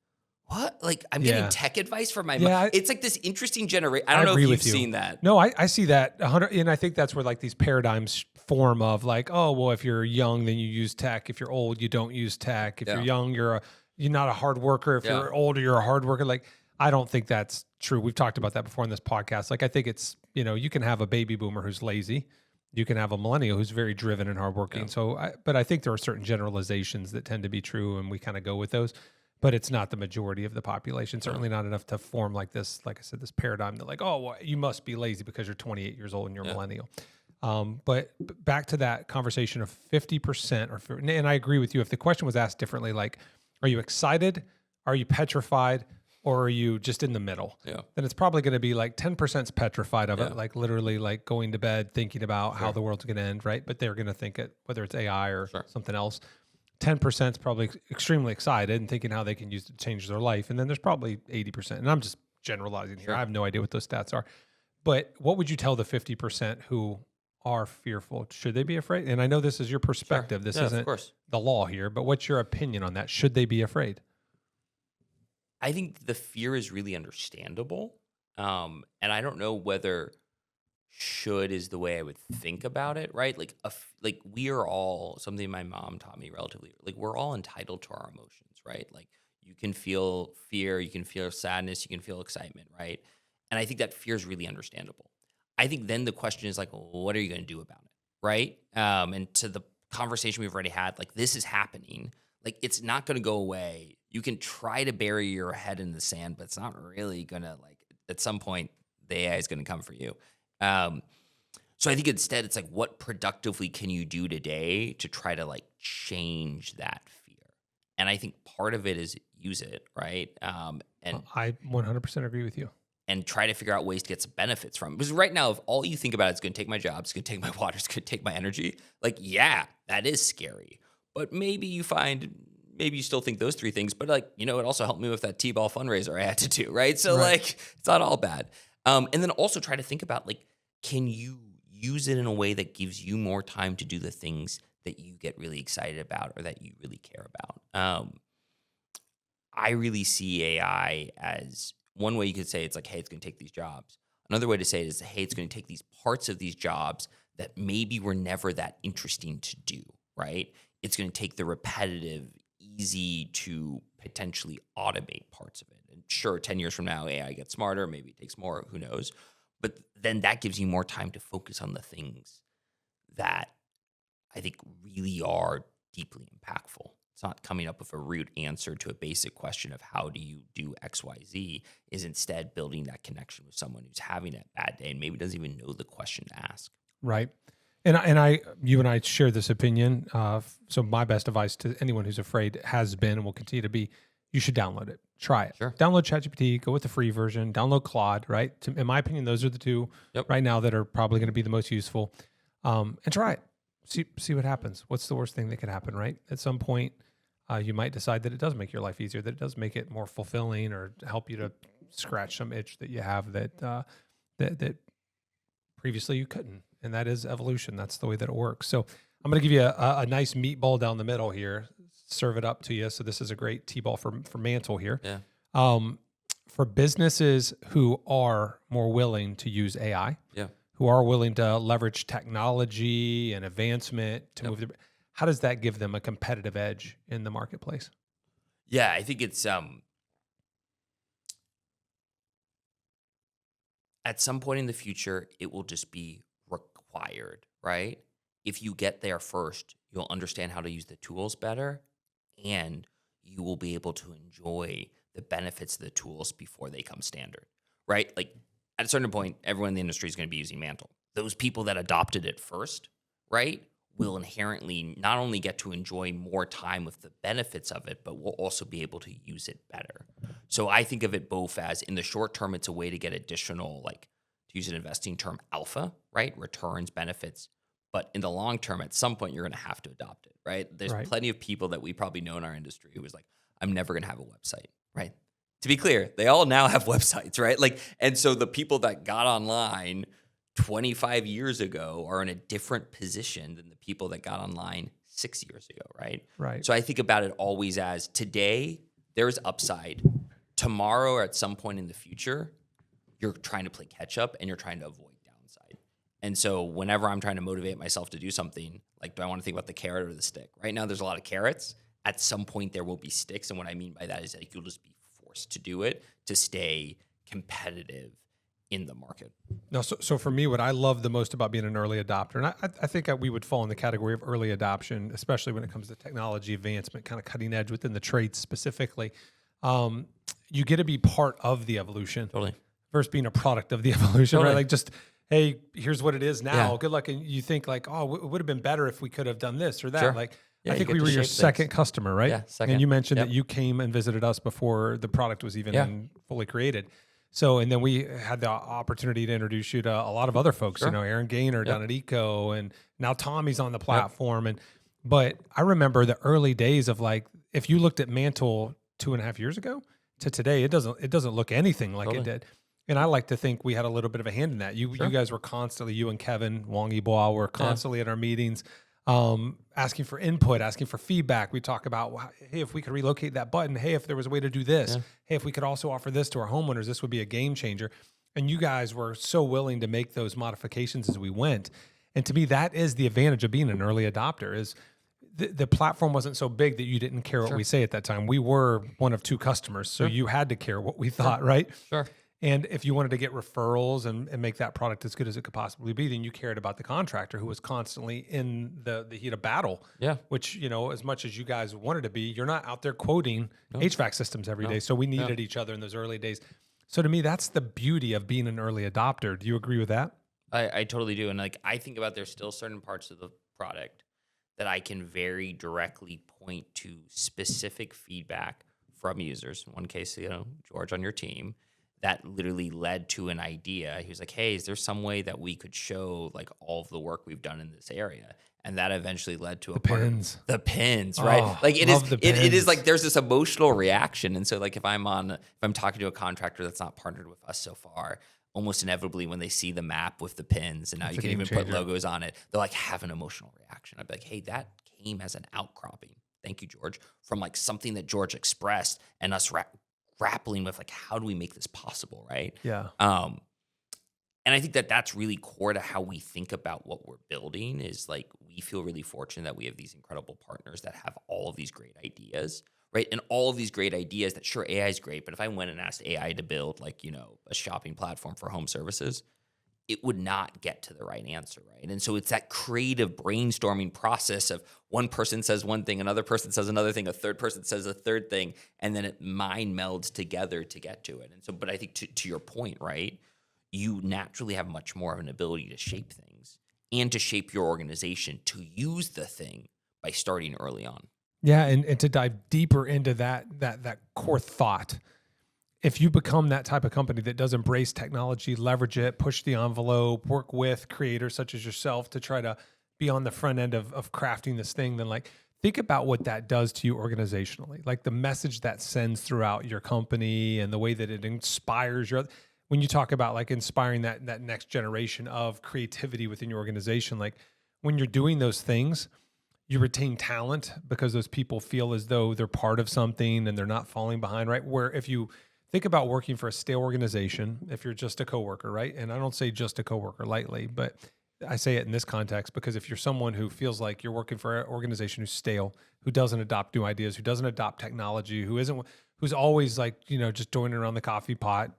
S2: what? Like I'm getting tech advice from my mom. It's like this interesting generation. I don't know if you've seen that.
S1: No, I see that 100. And I think that's where like these paradigms form of like, oh, well, if you're young, then you use tech. If you're old, you don't use tech. If you're young, you're not a hard worker. If you're older, you're a hard worker. Like, I don't think that's true. We've talked about that before in this podcast. Like, I think it's, you can have a baby boomer who's lazy. You can have a millennial who's very driven and hardworking. But I think there are certain generalizations that tend to be true, and we kind of go with those. But it's not the majority of the population. Certainly not enough to form like this, like I said, this paradigm that like, oh, well, you must be lazy because you're 28 years old and you're a millennial. But back to that conversation of 50%, and I agree with you. If the question was asked differently, like, are you excited? Are you petrified? Or are you just in the middle? Then it's probably going to be like 10% is petrified of it, like literally like going to bed thinking about how the world's going to end, right? But they're going to think it, whether it's AI or something else. 10% is probably extremely excited and thinking how they can use it to change their life. And then there's probably 80%. And I'm just generalizing here. I have no idea what those stats are. But what would you tell the 50% who are fearful? Should they be afraid? And I know this is your perspective. This isn't the law here, but what's your opinion on that? Should they be afraid?
S2: I think the fear is really understandable. And I don't know whether should is the way I would think about it, right? Like, we are all, something my mom taught me relatively, like we're all entitled to our emotions, right? Like you can feel fear, you can feel sadness, you can feel excitement, right? And I think that fear is really understandable. I think then the question is like, well, what are you going to do about it? right? And to the conversation we've already had, like this is happening. Like it's not going to go away. You can try to bury your head in the sand, but it's not really going to like at some point the AI is going to come for you. So I think instead it's like, what productively can you do today to try to like change that fear? And I think part of it is use it, right? And
S1: I 100% agree with you.
S2: and try to figure out ways to get some benefits from it. Because right now, if all you think about is going to take my job, it's going to take my water, it's going to take my energy, like, yeah, that is scary. But maybe you still think those three things, but like, it also helped me with that T-ball fundraiser I had to do, right? So like, it's not all bad. And then also try to think about like, can you use it in a way that gives you more time to do the things that you get really excited about or that you really care about? I really see AI as one way you could say it's like, hey, it's going to take these jobs. Another way to say it is, hey, it's going to take these parts of these jobs that maybe were never that interesting to do, right? It's going to take the repetitive, easy to potentially automate parts of it. And sure, 10 years from now, AI gets smarter, maybe it takes more, who knows? But then that gives you more time to focus on the things that I think really are deeply impactful. It's not coming up with a root answer to a basic question of how do you do X, Y, Z, is instead building that connection with someone who's having a bad day and maybe doesn't even know the question to ask.
S1: Right. You and I share this opinion. So my best advice to anyone who's afraid has been and will continue to be, you should download it. Try it.
S2: Sure.
S1: Download ChatGPT, go with the free version, download Claude, right? In my opinion, those are the two right now that are probably going to be the most useful. And try it. See what happens. What's the worst thing that could happen, right? At some point, you might decide that it does make your life easier, that it does make it more fulfilling or help you to scratch some itch that you have that previously you couldn't. And that is evolution. That's the way that it works. So I'm going to give you a nice meatball down the middle here, serve it up to you. So this is a great T-ball for Mantel here.
S2: Yeah.
S1: For businesses who are more willing to use AI,
S2: Yeah.
S1: who are willing to leverage technology and advancement to move how does that give them a competitive edge in the marketplace?
S2: Yeah, I think it's at some point in the future, it will just be required, right? If you get there first, you'll understand how to use the tools better, and you will be able to enjoy the benefits of the tools before they come standard, right? Like at a certain point, everyone in the industry is going to be using Mantel. Those people that adopted it first, right, will inherently not only get to enjoy more time with the benefits of it, but will also be able to use it better. So I think of it both as in the short term, it's a way to get additional, like to use an investing term, alpha, right? Returns, benefits. But in the long term, at some point, you're going to have to adopt it, right? There's plenty of people that we probably know in our industry who was like, I'm never going to have a website, right? To be clear, they all now have websites, right? Like, and so the people that got online 25 years ago are in a different position than the people that got online 6 years ago, right?
S1: Right.
S2: So I think about it always as today, there's upside. Tomorrow or at some point in the future, you're trying to play catch up and you're trying to avoid downside. And so whenever I'm trying to motivate myself to do something, like, do I want to think about the carrot or the stick? Right now, there's a lot of carrots. At some point, there will be sticks. And what I mean by that is that you'll just be forced to do it to stay competitive in the market.
S1: No, so for me, what I love the most about being an early adopter, and I think we would fall in the category of early adoption, especially when it comes to technology advancement, kind of cutting edge within the trades specifically. You get to be part of the evolution.
S2: Totally.
S1: Versus being a product of the evolution,
S2: Totally.
S1: right? Like just, hey, here's what it is now.
S2: Yeah.
S1: Good luck. And you think like, oh, it would have been better if we could have done this or that.
S2: Sure.
S1: Like,
S2: Yeah,
S1: I think
S2: you
S1: we
S2: get
S1: were
S2: to
S1: your
S2: shape
S1: second
S2: things.
S1: customer, right?
S2: Yeah, second.
S1: And you mentioned
S2: Yep.
S1: that you came and visited us before the product was even fully created. So, and then we had the opportunity to introduce you to a lot of other folks,
S2: Sure.
S1: Aaron Gaynor down at Eco, and now Tommy's on the platform. But I remember the early days of like, if you looked at Mantle 2.5 years ago to today, it doesn't look anything like it did. And I like to think we had a little bit of a hand in that. You guys were constantly, you and Kevin Wong Yiboa were constantly at our meetings, asking for input, asking for feedback. We talk about, hey, if we could relocate that button, hey, if there was a way to do this, hey, if we could also offer this to our homeowners, this would be a game changer. And you guys were so willing to make those modifications as we went. And to me, that is the advantage of being an early adopter is the platform wasn't so big that you didn't care what we say at that time. We were one of two customers, so you had to care what we thought, right?
S2: Sure.
S1: And if you wanted to get referrals and make that product as good as it could possibly be, then you cared about the contractor who was constantly in the heat of battle.
S2: Yeah.
S1: Which, as much as you guys wanted to be, you're not out there quoting
S2: No.
S1: HVAC systems every day. So we needed each other in those early days. So to me, that's the beauty of being an early adopter. Do you agree with that?
S2: I totally do. And like, I think about there's still certain parts of the product that I can very directly point to specific feedback from users. In one case, George on your team, that literally led to an idea. He was like, hey, is there some way that we could show like all of the work we've done in this area? And that eventually led to the pins, right?
S1: Oh,
S2: like it
S1: it
S2: is like there's this emotional reaction. And so like if I'm talking to a contractor that's not partnered with us so far, almost inevitably when they see the map with the pins and now you can even put logos on it, they'll like have an emotional reaction. I'd be like, hey, that came as an outcropping. Thank you, George, from like something that George expressed and us grappling with like, how do we make this possible, right?
S1: Yeah.
S2: And I think that that's really core to how we think about what we're building is like, we feel really fortunate that we have these incredible partners that have all of these great ideas, right? And all of these great ideas that sure, AI is great, but if I went and asked AI to build like, a shopping platform for home services, it would not get to the right answer, right? And so it's that creative brainstorming process of one person says one thing, another person says another thing, a third person says a third thing, and then it mind melds together to get to it. And so, but I think to your point, right, you naturally have much more of an ability to shape things and to shape your organization to use the thing by starting early on.
S1: Yeah, and to dive deeper into that core thought, if you become that type of company that does embrace technology, leverage it, push the envelope, work with creators such as yourself to try to be on the front end of crafting this thing, then like think about what that does to you organizationally, like the message that sends throughout your company and the way that it inspires your. When you talk about like inspiring that next generation of creativity within your organization, like when you're doing those things, you retain talent because those people feel as though they're part of something and they're not falling behind, right? Where if you think about working for a stale organization, if you're just a coworker, right? And I don't say just a coworker lightly, but I say it in this context because if you're someone who feels like you're working for an organization who's stale, who doesn't adopt new ideas, who doesn't adopt technology, who's always like, just joining around the coffee pot,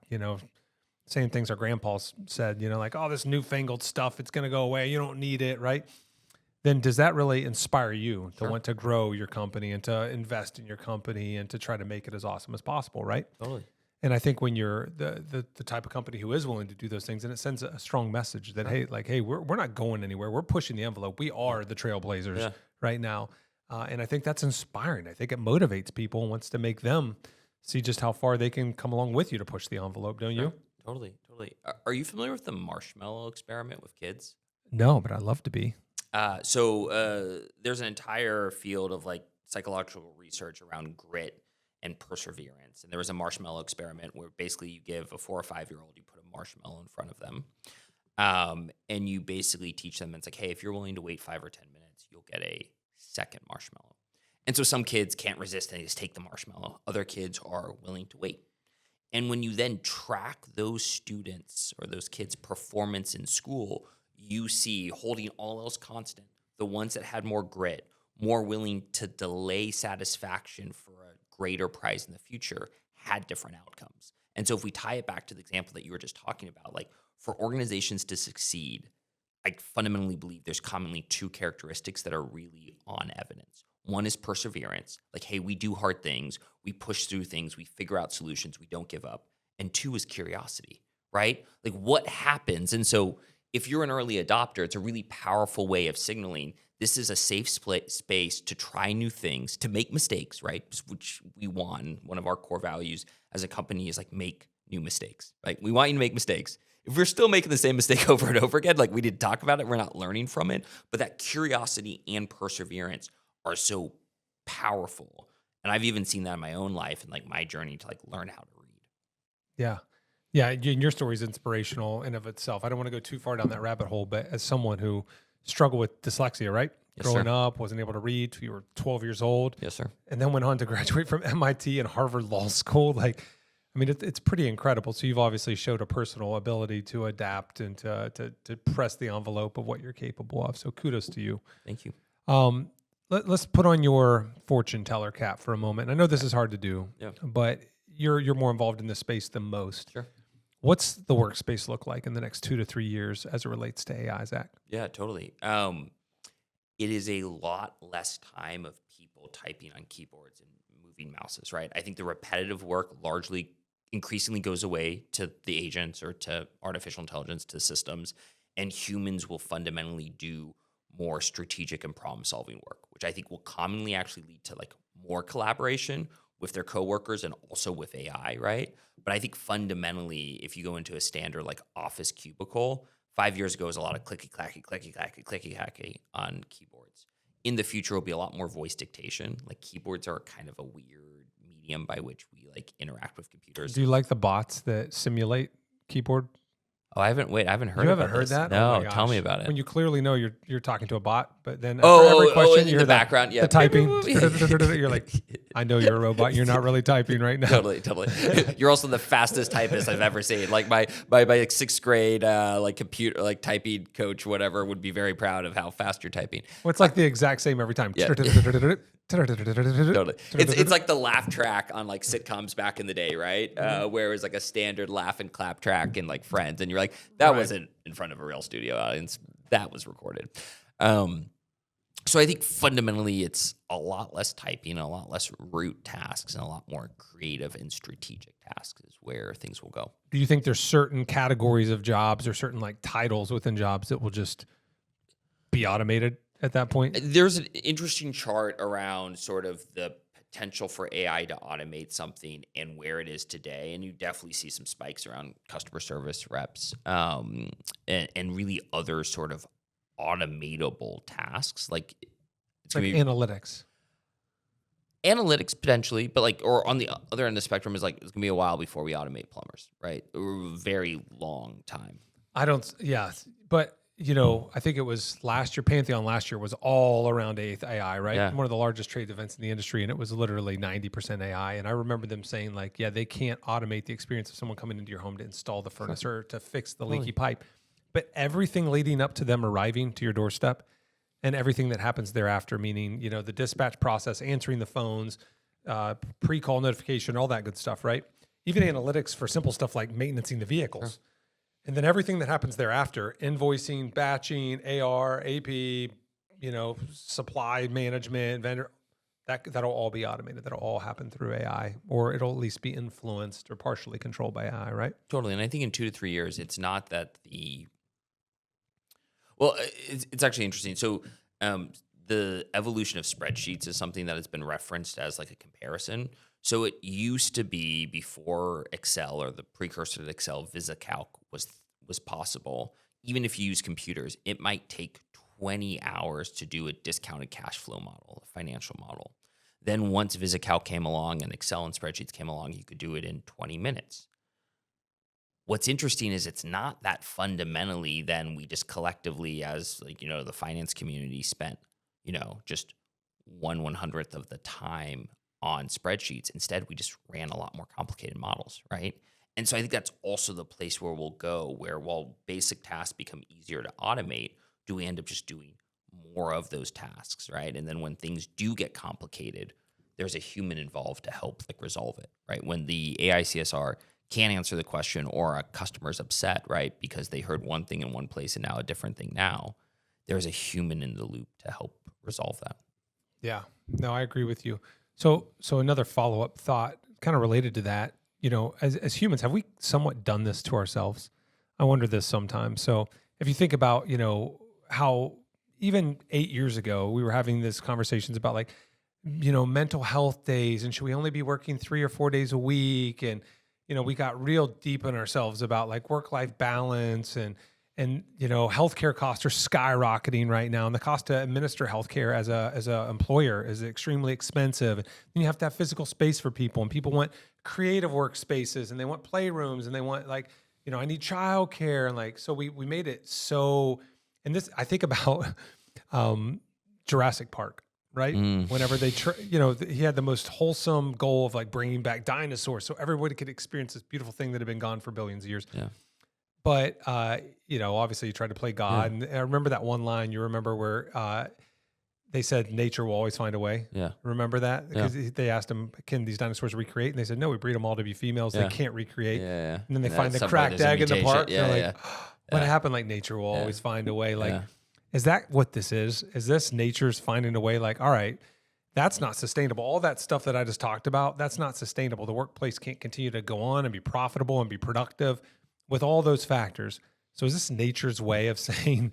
S1: saying things our grandpas said, like, oh, this newfangled stuff, it's going to go away. You don't need it, right? Then does that really inspire you to want to grow your company and to invest in your company and to try to make it as awesome as possible, right?
S2: Totally.
S1: And I think when you're the type of company who is willing to do those things, and it sends a strong message that, hey, we're not going anywhere. We're pushing the envelope. We are the trailblazers right now. And I think that's inspiring. I think it motivates people and wants to make them see just how far they can come along with you to push the envelope, don't you?
S2: Totally. Are you familiar with the marshmallow experiment with kids?
S1: No, but I'd love to be.
S2: So there's an entire field of like psychological research around grit and perseverance. And there was a marshmallow experiment where basically you give a 4 or 5-year-old, you put a marshmallow in front of them. And you basically teach them, it's like, hey, if you're willing to wait 5 or 10 minutes, you'll get a second marshmallow. And so some kids can't resist and they just take the marshmallow. Other kids are willing to wait. And when you then track those students or those kids' performance in school, you see, holding all else constant, the ones that had more grit, more willing to delay satisfaction for a greater prize in the future, had different outcomes. And so if we tie it back to the example that you were just talking about, like for organizations to succeed, I fundamentally believe there's commonly 2 characteristics that are really on evidence. One is perseverance, like, hey, we do hard things, we push through things, we figure out solutions, we don't give up. And 2 is curiosity, right? Like what happens? And so if you're an early adopter, it's a really powerful way of signaling this is a safe space to try new things, to make mistakes, right? Which we want. One of our core values as a company is like make new mistakes, right? We want you to make mistakes. If we're still making the same mistake over and over again, like we didn't talk about it, we're not learning from it. But that curiosity and perseverance are so powerful. And I've even seen that in my own life and like my journey to like learn how to read.
S1: Yeah. Yeah. And your story is inspirational in of itself. I don't want to go too far down that rabbit hole, but as someone who struggled with dyslexia, right?
S2: Yes,
S1: Growing
S2: sir.
S1: up, wasn't able to read till you were 12 years old.
S2: Yes, sir.
S1: And then went on to graduate from MIT and Harvard Law School. Like, I mean, it's pretty incredible. So you've obviously showed a personal ability to adapt and to press the envelope of what you're capable of. So kudos to you.
S2: Thank you.
S1: Let's put on your fortune teller cap for a moment. I know this is hard to do,
S2: Yeah.
S1: but you're more involved in this space than most.
S2: Sure.
S1: What's the workspace look like in the next 2 to 3 years as it relates to AI, Zach?
S2: Yeah, totally. It is a lot less time of people typing on keyboards and moving mouses, right? I think the repetitive work largely increasingly goes away to the agents or to artificial intelligence, to systems, and humans will fundamentally do more strategic and problem solving work, which I think will commonly actually lead to like more collaboration with their coworkers and also with AI, right? But I think fundamentally, if you go into a standard like office cubicle, 5 years ago was a lot of clicky clacky, clicky clacky, clicky clacky on keyboards. In the future, will be a lot more voice dictation. Like keyboards are kind of a weird medium by which we like interact with computers.
S1: Do you like the bots that simulate keyboard?
S2: Oh, I haven't heard.
S1: You haven't
S2: about
S1: heard
S2: this.
S1: that?
S2: No,
S1: Oh my
S2: tell me
S1: gosh.
S2: about it.
S1: When you clearly know you're talking to a bot, but then after every question
S2: in
S1: you
S2: the
S1: hear
S2: background, yeah,
S1: the typing. You're like, I know you're a robot. You're not really typing right now.
S2: Totally. You're also the fastest typist I've ever seen. Like my like sixth grade like computer like typing coach, whatever, would be very proud of how fast you're typing.
S1: Well, it's like the exact same every time.
S2: Yeah. Totally. It's like the laugh track on like sitcoms back in the day, right? Where it was like a standard laugh and clap track in like Friends, and you're like, that
S1: Right.
S2: wasn't in front of a real studio audience. That was recorded. So I think fundamentally it's a lot less typing, a lot less root tasks, and a lot more creative and strategic tasks is where things will go.
S1: Do you think there's certain categories of jobs or certain like titles within jobs that will just be automated at that point?
S2: There's an interesting chart around sort of the potential for AI to automate something and where it is today. And you definitely see some spikes around customer service reps and really other sort of automatable tasks. Like it's
S1: Like
S2: going to be
S1: analytics.
S2: analytics potentially, but like, or on the other end of the spectrum is like, it's going to be a while before we automate plumbers, right? A very long time.
S1: But I think it was last year, Pantheon last year was all around AI, right?
S2: Yeah.
S1: One of the largest trade events in the industry, and it was literally 90% AI. And I remember them saying like, yeah, they can't automate the experience of someone coming into your home to install the furnace or to fix the leaky pipe. But everything leading up to them arriving to your doorstep and everything that happens thereafter, meaning, the dispatch process, answering the phones, pre-call notification, all that good stuff, right? Even analytics for simple stuff like maintaining the vehicles. Sure. And then everything that happens thereafter, invoicing, batching, AR, AP, supply management, vendor, that'll all be automated. That'll all happen through AI, or it'll at least be influenced or partially controlled by AI, right?
S2: Totally. And I think in 2 to 3 years, it's not that well, it's actually interesting. So the evolution of spreadsheets is something that has been referenced as like a comparison. So it used to be before Excel or the precursor to Excel, VisiCalc was possible. Even if you use computers, it might take 20 hours to do a discounted cash flow model, a financial model. Then once VisiCalc came along and Excel and spreadsheets came along, you could do it in 20 minutes. What's interesting is it's not that fundamentally then we just collectively as like, the finance community spent, just 1/100th of the time on spreadsheets. Instead, we just ran a lot more complicated models, right? And so I think that's also the place where we'll go, where while basic tasks become easier to automate, do we end up just doing more of those tasks, right? And then when things do get complicated, there's a human involved to help like resolve it, right? When the AI CSR can't answer the question or a customer's upset, right? Because they heard one thing in one place and now a different thing now, there's a human in the loop to help resolve that.
S1: Yeah, no, I agree with you. So another follow-up thought kind of related to that, as humans, have we somewhat done this to ourselves? I wonder this sometimes. So if you think about, how even 8 years ago, we were having these conversations about like, mental health days and should we only be working 3 or 4 days a week? And, we got real deep in ourselves about like work-life balance and healthcare costs are skyrocketing right now, and the cost to administer healthcare as a employer is extremely expensive. And then you have to have physical space for people, and people want creative workspaces, and they want playrooms, and they want like, I need childcare, and like, so we made it so. And this, I think about Jurassic Park, right? Whenever they, he had the most wholesome goal of like bringing back dinosaurs, so everybody could experience this beautiful thing that had been gone for billions of years.
S2: Yeah.
S1: But, obviously you tried to play God. Yeah. And I remember that one line, you remember where they said nature will always find a way.
S2: Yeah.
S1: Remember that?
S2: Yeah.
S1: Because they asked them, can these dinosaurs recreate? And they said, no, we breed them all to be females. They
S2: Yeah.
S1: can't recreate.
S2: Yeah.
S1: And then they
S2: And
S1: find the
S2: that's why
S1: cracked
S2: there's a
S1: egg in the
S2: mutation.
S1: park.
S2: Yeah.
S1: They're like, what
S2: Yeah.
S1: happened? Like nature will
S2: Yeah.
S1: always find a way. Like,
S2: Yeah.
S1: is that what this is? Is this nature's finding a way? Like, all right, that's not sustainable. All that stuff that I just talked about, that's not sustainable. The workplace can't continue to go on and be profitable and be productive with all those factors. So is this nature's way of saying,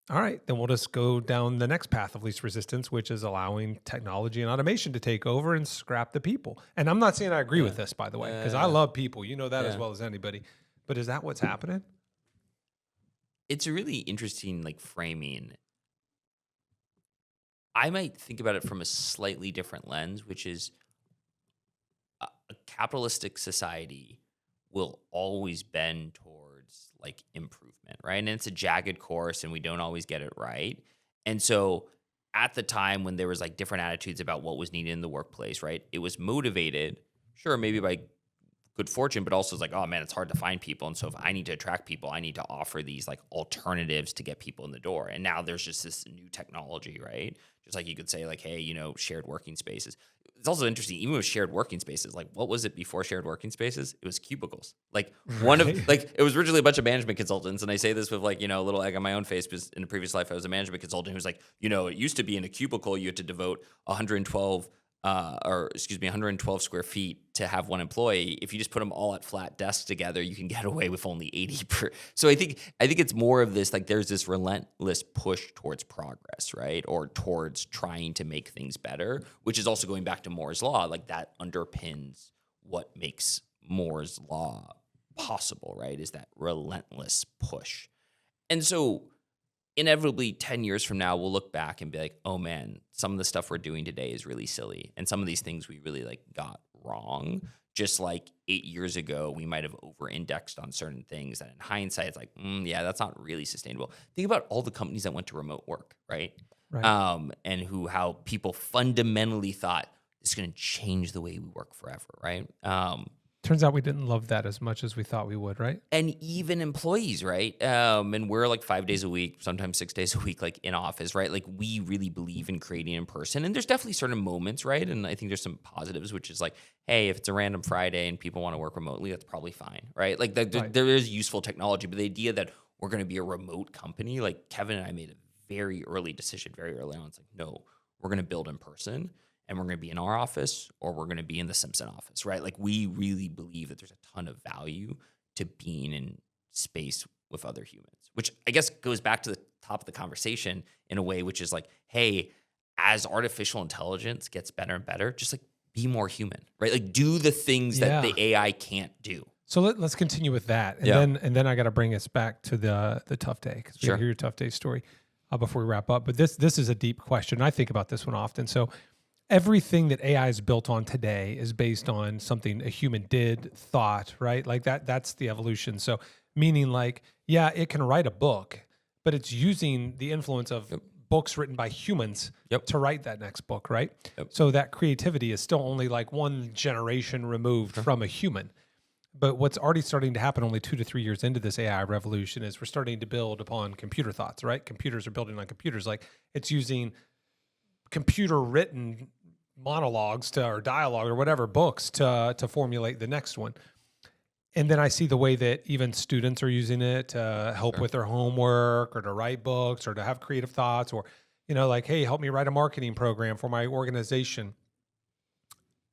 S1: all right, then we'll just go down the next path of least resistance, which is allowing technology and automation to take over and scrap the people? And I'm not saying I agree with this, by the way, because I love people. You know that as well as anybody. But is that what's happening?
S2: It's a really interesting like framing. I might think about it from a slightly different lens, which is a capitalistic society will always bend towards like improvement, right? And it's a jagged course and we don't always get it right. And so at the time when there was like different attitudes about what was needed in the workplace, right? It was motivated, sure, maybe by good fortune, but also it's like, oh man, it's hard to find people. And so if I need to attract people, I need to offer these like alternatives to get people in the door. And now there's just this new technology, right? Just like you could say like, hey, you know, shared working spaces. It's also interesting, even with shared working spaces, like what was it before shared working spaces? It was cubicles. Like one of like, it was originally a bunch of management consultants. And I say this with like, you know, a little egg on my own face because in a previous life, I was a management consultant who was like, you know, it used to be in a cubicle, you had to devote 112 square feet to have one employee. If you just put them all at flat desks together, you can get away with only 80 per. So I think it's more of this, like there's this relentless push towards progress, right? Or towards trying to make things better, which is also going back to Moore's law. Like that underpins what makes Moore's law possible, right? Is that relentless push. And so inevitably 10 years from now, we'll look back and be like, oh man, some of the stuff we're doing today is really silly. And some of these things we really like got wrong. Just like 8 years ago, we might have over-indexed on certain things that in hindsight, it's like, yeah, that's not really sustainable. Think about all the companies that went to remote work, right? And how people fundamentally thought this is going to change the way we work forever, right?
S1: Turns out we didn't love that as much as we thought we would, right?
S2: And even employees, right? And we're like 5 days a week, sometimes 6 days a week, like in office, right? Like we really believe in creating in person. And there's definitely certain moments, right? And I think there's some positives, which is like, hey, if it's a random Friday and people want to work remotely, that's probably fine, right? Like there is useful technology, but the idea that we're going to be a remote company, like Kevin and I made a very early decision very early on. It's like, no, we're going to build in person. And we're going to be in our office or we're going to be in the Simpson office, right? Like we really believe that there's a ton of value to being in space with other humans, which I guess goes back to the top of the conversation in a way, which is like, hey, as artificial intelligence gets better and better, just like be more human, right? Like do the things that the AI can't do.
S1: So let's continue with that. And then I got to bring us back to the tough day because we hear your tough day story before we wrap up. But this is a deep question. I think about this one often. So everything that AI is built on today is based on something a human did, thought, right? Like that's the evolution. So meaning like, yeah, it can write a book, but it's using the influence of books written by humans to write that next book, right? So that creativity is still only like one generation removed from a human. But what's already starting to happen only 2 to 3 years into this AI revolution is we're starting to build upon computer thoughts, right? Computers are building on computers. Like it's using computer written monologues or dialogue or whatever books to formulate the next one. And then I see the way that even students are using it to help with their homework or to write books or to have creative thoughts or, you know, like, hey, help me write a marketing program for my organization.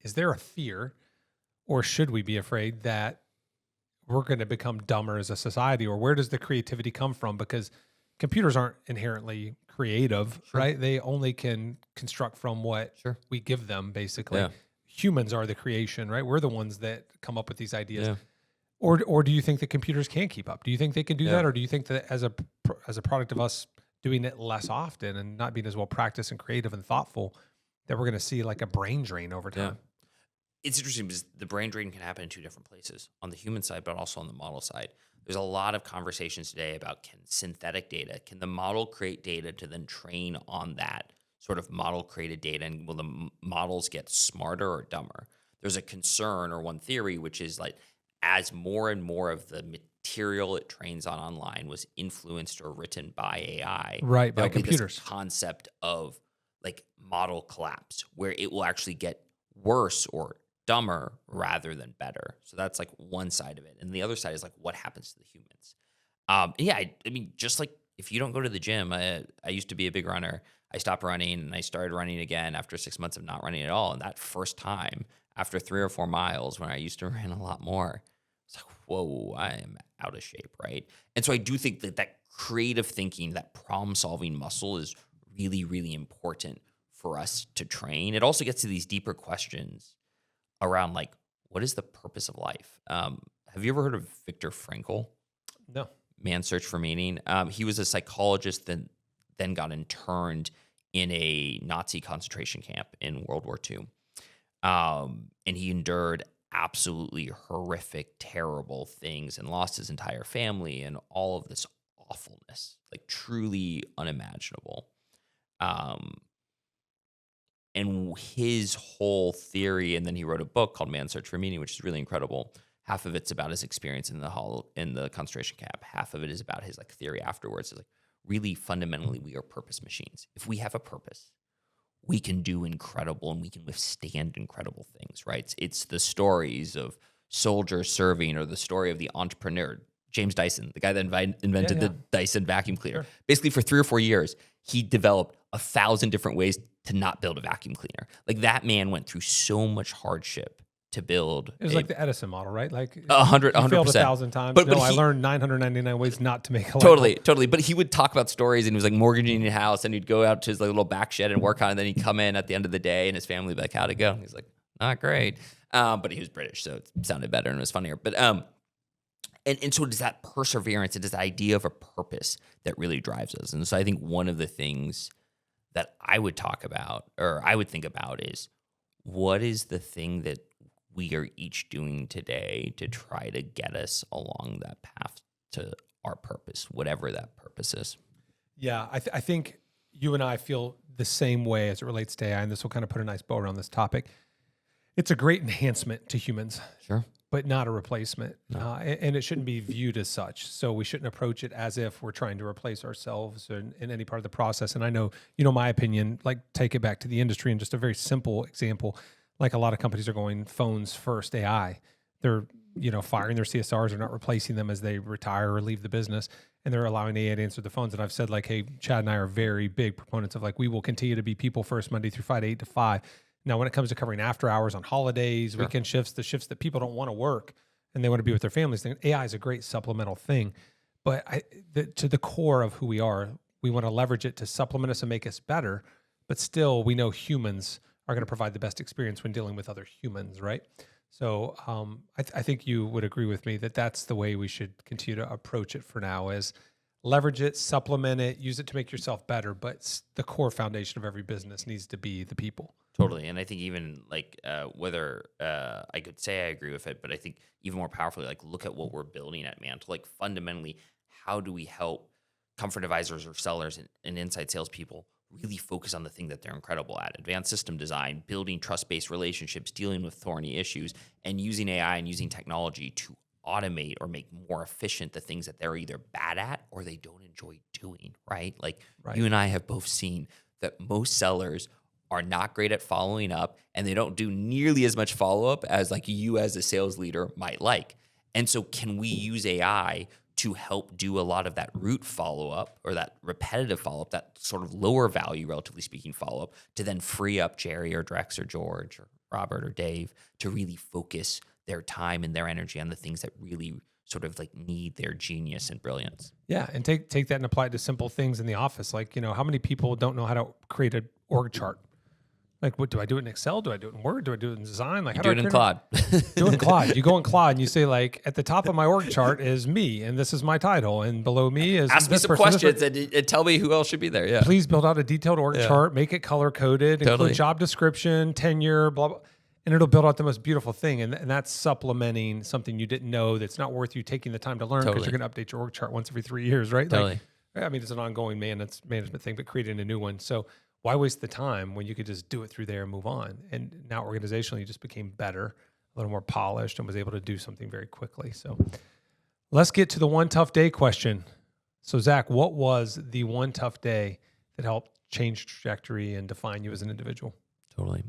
S1: Is there a fear or should we be afraid that we're going to become dumber as a society, or where does the creativity come from? Because computers aren't inherently creative, right? They only can construct from what we give them, basically. Humans are the creation, right? We're the ones that come up with these ideas. Or do you think that computers can keep up? Do you think they can do that? Or do you think that as a product of us doing it less often and not being as well practiced and creative and thoughtful, that we're going to see like a brain drain over time?
S2: It's interesting because the brain drain can happen in two different places, on the human side, but also on the model side. There's a lot of conversations today about can synthetic data, can the model create data to then train on that sort of model created data, and will the models get smarter or dumber? There's a concern or one theory, which is like as more and more of the material it trains on online was influenced or written by AI.
S1: Right, by
S2: there'll be
S1: computers.
S2: this concept of like model collapse where it will actually get worse or dumber rather than better. So that's like one side of it. And the other side is like what happens to the humans. Yeah, I mean, just like if you don't go to the gym, I used to be a big runner. I stopped running and I started running again after 6 months of not running at all. And that first time, after 3 or 4 miles, when I used to run a lot more, it's like, whoa, I am out of shape, right? And so I do think that that creative thinking, that problem-solving muscle is really, really important for us to train. It also gets to these deeper questions around like, what is the purpose of life? Have you ever heard of Viktor Frankl?
S1: No.
S2: Man's Search for Meaning. He was a psychologist that then got interned in a Nazi concentration camp in World War II. And he endured absolutely horrific, terrible things and lost his entire family and all of this awfulness, like truly unimaginable. And his whole theory, and then he wrote a book called Man's Search for Meaning, which is really incredible. Half of it's about his experience in the concentration camp. Half of it is about his like theory afterwards. It's like really fundamentally, we are purpose machines. If we have a purpose, we can do incredible and we can withstand incredible things, right? It's the stories of soldiers serving or the story of the entrepreneur, James Dyson, the guy that invented the Dyson vacuum cleaner. Sure. Basically, for 3 or 4 years, he developed 1,000 different ways to not build a vacuum cleaner. Like that man went through so much hardship to build.
S1: It was like the Edison model, right? Like
S2: 100%.
S1: Failed 1,000 times. But I learned 999 ways not to make a
S2: light bulb. But he would talk about stories, and he was like mortgaging a house, and he'd go out to his like little back shed and work on it. And then he'd come in at the end of the day, and his family would be like, "How'd it go?" And he's like, "Not great." But he was British, so it sounded better and it was funnier. But and so it is that perseverance, it is the idea of a purpose that really drives us. And so I think one of the things that I would talk about, or I would think about, is what is the thing that we are each doing today to try to get us along that path to our purpose, whatever that purpose is.
S1: Yeah, I think you and I feel the same way as it relates to AI, and this will kind of put a nice bow around this topic. It's a great enhancement to humans.
S2: Sure.
S1: But not a replacement.
S2: No.
S1: And it shouldn't be viewed as such. So we shouldn't approach it as if we're trying to replace ourselves in any part of the process. And I know, my opinion, like take it back to the industry and just a very simple example. Like a lot of companies are going phones first AI. They're, firing their CSRs. They're not replacing them as they retire or leave the business. And they're allowing AI to answer the phones. And I've said like, hey, Chad and I are very big proponents of like, we will continue to be people first Monday through Friday, 8 to 5. Now, when it comes to covering after hours on holidays, sure, weekend shifts, the shifts that people don't want to work and they want to be with their families, then AI is a great supplemental thing. But to the core of who we are, we want to leverage it to supplement us and make us better. But still, we know humans are going to provide the best experience when dealing with other humans, right? So I think you would agree with me that that's the way we should continue to approach it for now, is leverage it, supplement it, use it to make yourself better. But the core foundation of every business needs to be the people.
S2: Totally. And I think even like whether I could say I agree with it, but I think even more powerfully, like look at what we're building at Mantel. Like fundamentally, how do we help comfort advisors or sellers and inside salespeople really focus on the thing that they're incredible at? Advanced system design, building trust-based relationships, dealing with thorny issues, and using AI and using technology to automate or make more efficient the things that they're either bad at or they don't enjoy doing, right? Like you and I have both seen that most sellers are not great at following up, and they don't do nearly as much follow-up as like you as a sales leader might like. And so can we use AI to help do a lot of that root follow-up or that repetitive follow-up, that sort of lower value, relatively speaking, follow-up, to then free up Jerry or Drex or George or Robert or Dave to really focus their time and their energy on the things that really sort of like need their genius and brilliance.
S1: Yeah, and take that and apply it to simple things in the office. Like, how many people don't know how to create an org chart? Like, what do I do it in Excel? Do I do it in Word? Do I do it in Design? Like,
S2: you do it in Claude.
S1: Do it in Claude. You go in Claude and you say, like, at the top of my org chart is me, and this is my title, and below me is
S2: ask me some questions and tell me who else should be there. Yeah.
S1: Please build out a detailed org chart, make it color coded, include job description, tenure, blah blah, and it'll build out the most beautiful thing. And that's supplementing something you didn't know that's not worth you taking the time to learn because you're going to update your org chart once every 3 years, right?
S2: Totally.
S1: Like, I mean, it's an ongoing management thing, but creating a new one. So why waste the time when you could just do it through there and move on? And now organizationally, you just became better, a little more polished, and was able to do something very quickly. So let's get to the one tough day question. So Zach, what was the one tough day that helped change trajectory and define you as an individual?
S2: Totally.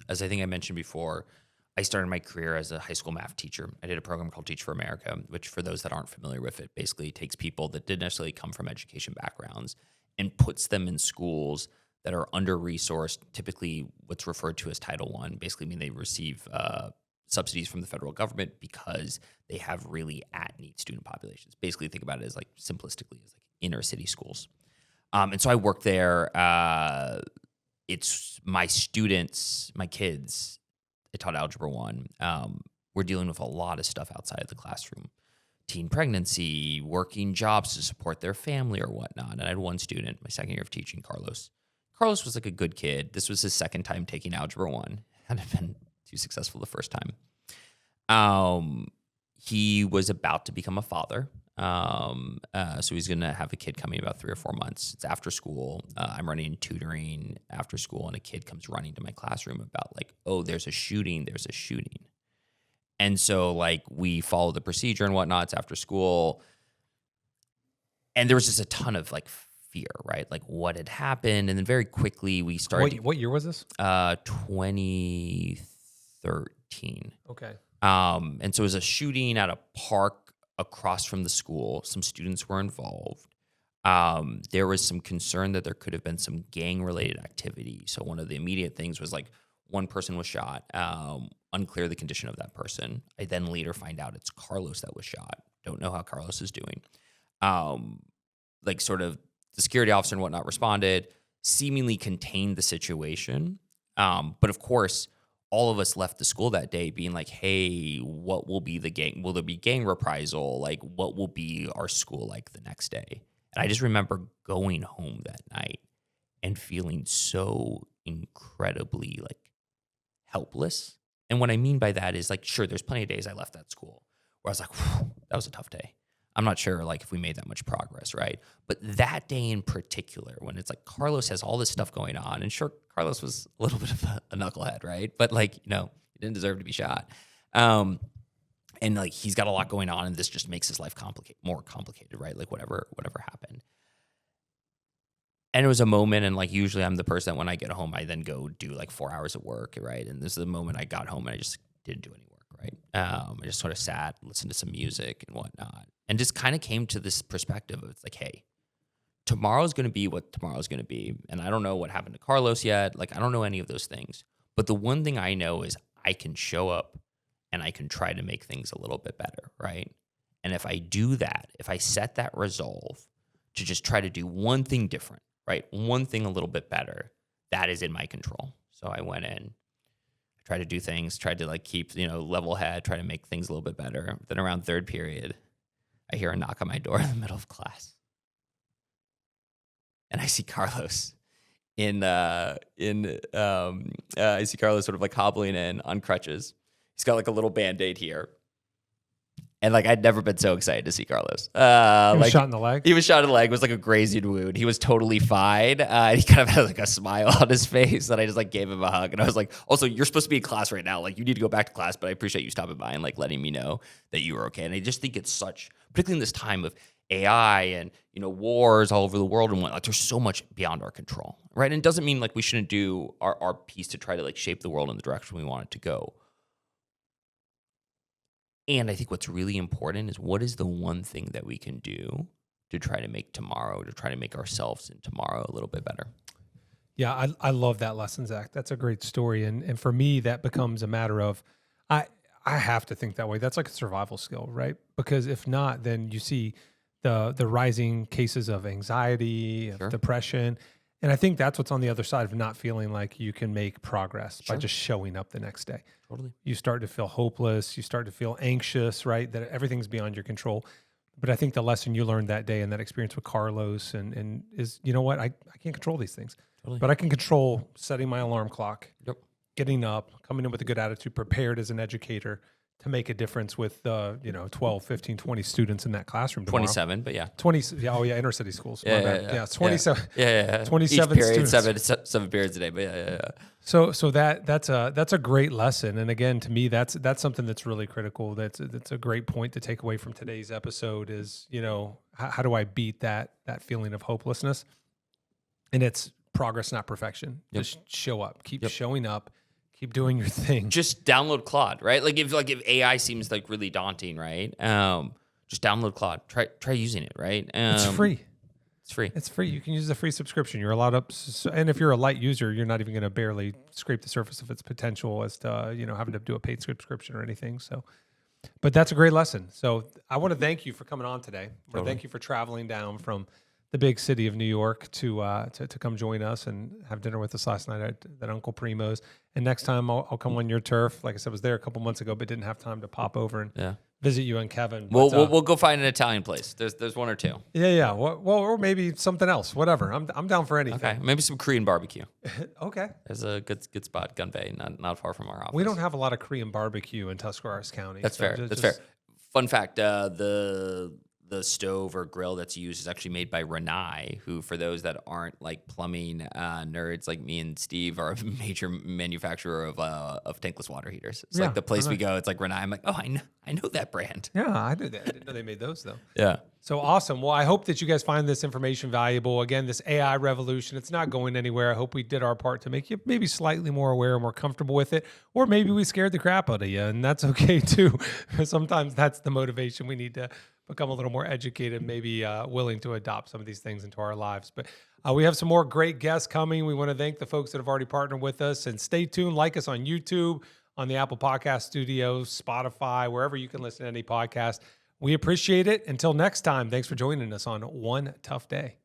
S2: As I think I mentioned before, I started my career as a high school math teacher. I did a program called Teach for America, which for those that aren't familiar with it, basically takes people that didn't necessarily come from education backgrounds and puts them in schools that are under-resourced, typically what's referred to as Title I, basically mean they receive subsidies from the federal government because they have really at-need student populations. Basically, think about it as like simplistically as like inner city schools. And so I worked there. It's my students, my kids. I taught Algebra 1. We're dealing with a lot of stuff outside of the classroom. Teen pregnancy, working jobs to support their family or whatnot. And I had one student, my second year of teaching, Carlos. Carlos was like a good kid. This was his second time taking Algebra 1. Hadn't been too successful the first time. He was about to become a father. So he's going to have a kid coming in about 3 or 4 months. It's after school. I'm running tutoring after school, and a kid comes running to my classroom about like, oh, there's a shooting. And so like we follow the procedure and whatnot. It's after school. And there was just a ton of like fear, right? Like what had happened. And then very quickly we started.
S1: What year was this?
S2: 2013.
S1: Okay.
S2: And so it was a shooting at a park across from the school. Some students were involved. There was some concern that there could have been some gang-related activity. So one of the immediate things was like one person was shot. Unclear the condition of that person. I then later find out it's Carlos that was shot. Don't know how Carlos is doing. Like sort of the security officer and whatnot responded, seemingly contained the situation. But of course, all of us left the school that day being like, hey, what will be the gang? Will there be gang reprisal? Like, what will be our school like the next day? And I just remember going home that night and feeling so incredibly like helpless. And what I mean by that is like, sure, there's plenty of days I left that school where I was like, that was a tough day. I'm not sure like if we made that much progress, right? But that day in particular, when it's like Carlos has all this stuff going on, and sure, Carlos was a little bit of a knucklehead, right? But like, he didn't deserve to be shot. And like he's got a lot going on, and this just makes his life more complicated, right? Like whatever happened. And it was a moment, and like usually I'm the person that when I get home, I then go do like 4 hours of work, right? And this is the moment I got home and I just didn't do any work, right? I just sort of sat, listened to some music and whatnot, and just kind of came to this perspective of it's like, hey, tomorrow's going to be what tomorrow's going to be. And I don't know what happened to Carlos yet. Like, I don't know any of those things. But the one thing I know is I can show up and I can try to make things a little bit better, right? And if I do that, if I set that resolve to just try to do one thing different, right? One thing a little bit better, that is in my control. So I went in, tried to do things, tried to like keep, level head, try to make things a little bit better. Then around third period, I hear a knock on my door in the middle of class. And I see Carlos I see Carlos sort of like hobbling in on crutches. He's got like a little Band-Aid here. And like, I'd never been so excited to see Carlos.
S1: He was shot in the leg?
S2: He was shot in the leg. It was like a grazing wound. He was totally fine. He kind of had like a smile on his face, and I just like gave him a hug. And I was like, also, you're supposed to be in class right now. Like, you need to go back to class, but I appreciate you stopping by and like letting me know that you were okay. And I just think it's particularly in this time of AI and, wars all over the world and whatnot, there's so much beyond our control, right? And it doesn't mean like we shouldn't do our piece to try to like shape the world in the direction we want it to go. And I think what's really important is what is the one thing that we can do to try to make ourselves and tomorrow a little bit better.
S1: Yeah, I love that lesson, Zach. That's a great story. And for me, that becomes a matter of, I have to think that way. That's like a survival skill, right? Because if not, then you see the rising cases of anxiety, of depression. And I think that's what's on the other side of not feeling like you can make progress by just showing up the next day.
S2: Totally.
S1: You start to feel hopeless. You start to feel anxious, right? That everything's beyond your control. But I think the lesson you learned that day and that experience with Carlos and is, you know what? I can't control these things.
S2: Totally.
S1: But I can control setting my alarm clock,
S2: Yep.
S1: getting up, coming in with a good attitude, prepared as an educator to make a difference with 12, 15, 20 students in that classroom tomorrow.
S2: 27, but yeah.
S1: 20, inner city schools.
S2: Yeah,
S1: 27.
S2: Yeah.
S1: 27
S2: Each period,
S1: students.
S2: seven periods a day, but yeah.
S1: So that's a great lesson. And again, to me, that's something that's really critical. That's a great point to take away from today's episode is, how do I beat that feeling of hopelessness? And it's progress, not perfection. Just show up, keep showing up, keep doing your thing.
S2: Just download Claude, right? Like if AI seems like really daunting, right? Just download Claude. Try using it, right?
S1: It's free.
S2: It's free.
S1: It's free. You can use a free subscription. You're allowed up, and if you're a light user, you're not even going to barely scrape the surface of its potential as to having to do a paid subscription or anything. So, but that's a great lesson. So I want to thank you for coming on today. Or thank you for traveling down from the big city of New York to come join us and have dinner with us last night at Uncle Primo's. And next time I'll come on your turf. Like I said, I was there a couple months ago, but didn't have time to pop over and visit you and Kevin.
S2: We'll go find an Italian place. There's one or two.
S1: Yeah. Well, or maybe something else. Whatever. I'm down for anything.
S2: Okay, maybe some Korean barbecue.
S1: Okay.
S2: There's a good spot, Gun Bay, not far from our office.
S1: We don't have a lot of Korean barbecue in Tuscarawas County.
S2: That's fair. That's fair. Fun fact: the stove or grill that's used is actually made by Rinnai, who, for those that aren't like plumbing nerds like me and Steve, are a major manufacturer of tankless water heaters. It's like the place we go. It's like Rinnai. I'm like, oh, I know that brand.
S1: Yeah, I knew that. I didn't know they made those though.
S2: Yeah.
S1: So awesome. Well, I hope that you guys find this information valuable. Again, this AI revolution, it's not going anywhere. I hope we did our part to make you maybe slightly more aware and more comfortable with it, or maybe we scared the crap out of you, and that's okay too. Sometimes that's the motivation. We need to become a little more educated, maybe willing to adopt some of these things into our lives. But we have some more great guests coming. We want to thank the folks that have already partnered with us, and stay tuned. Like us on YouTube, on the Apple Podcast Studios, Spotify, wherever you can listen to any podcast. We appreciate it. Until next time, thanks for joining us on One Tough Day.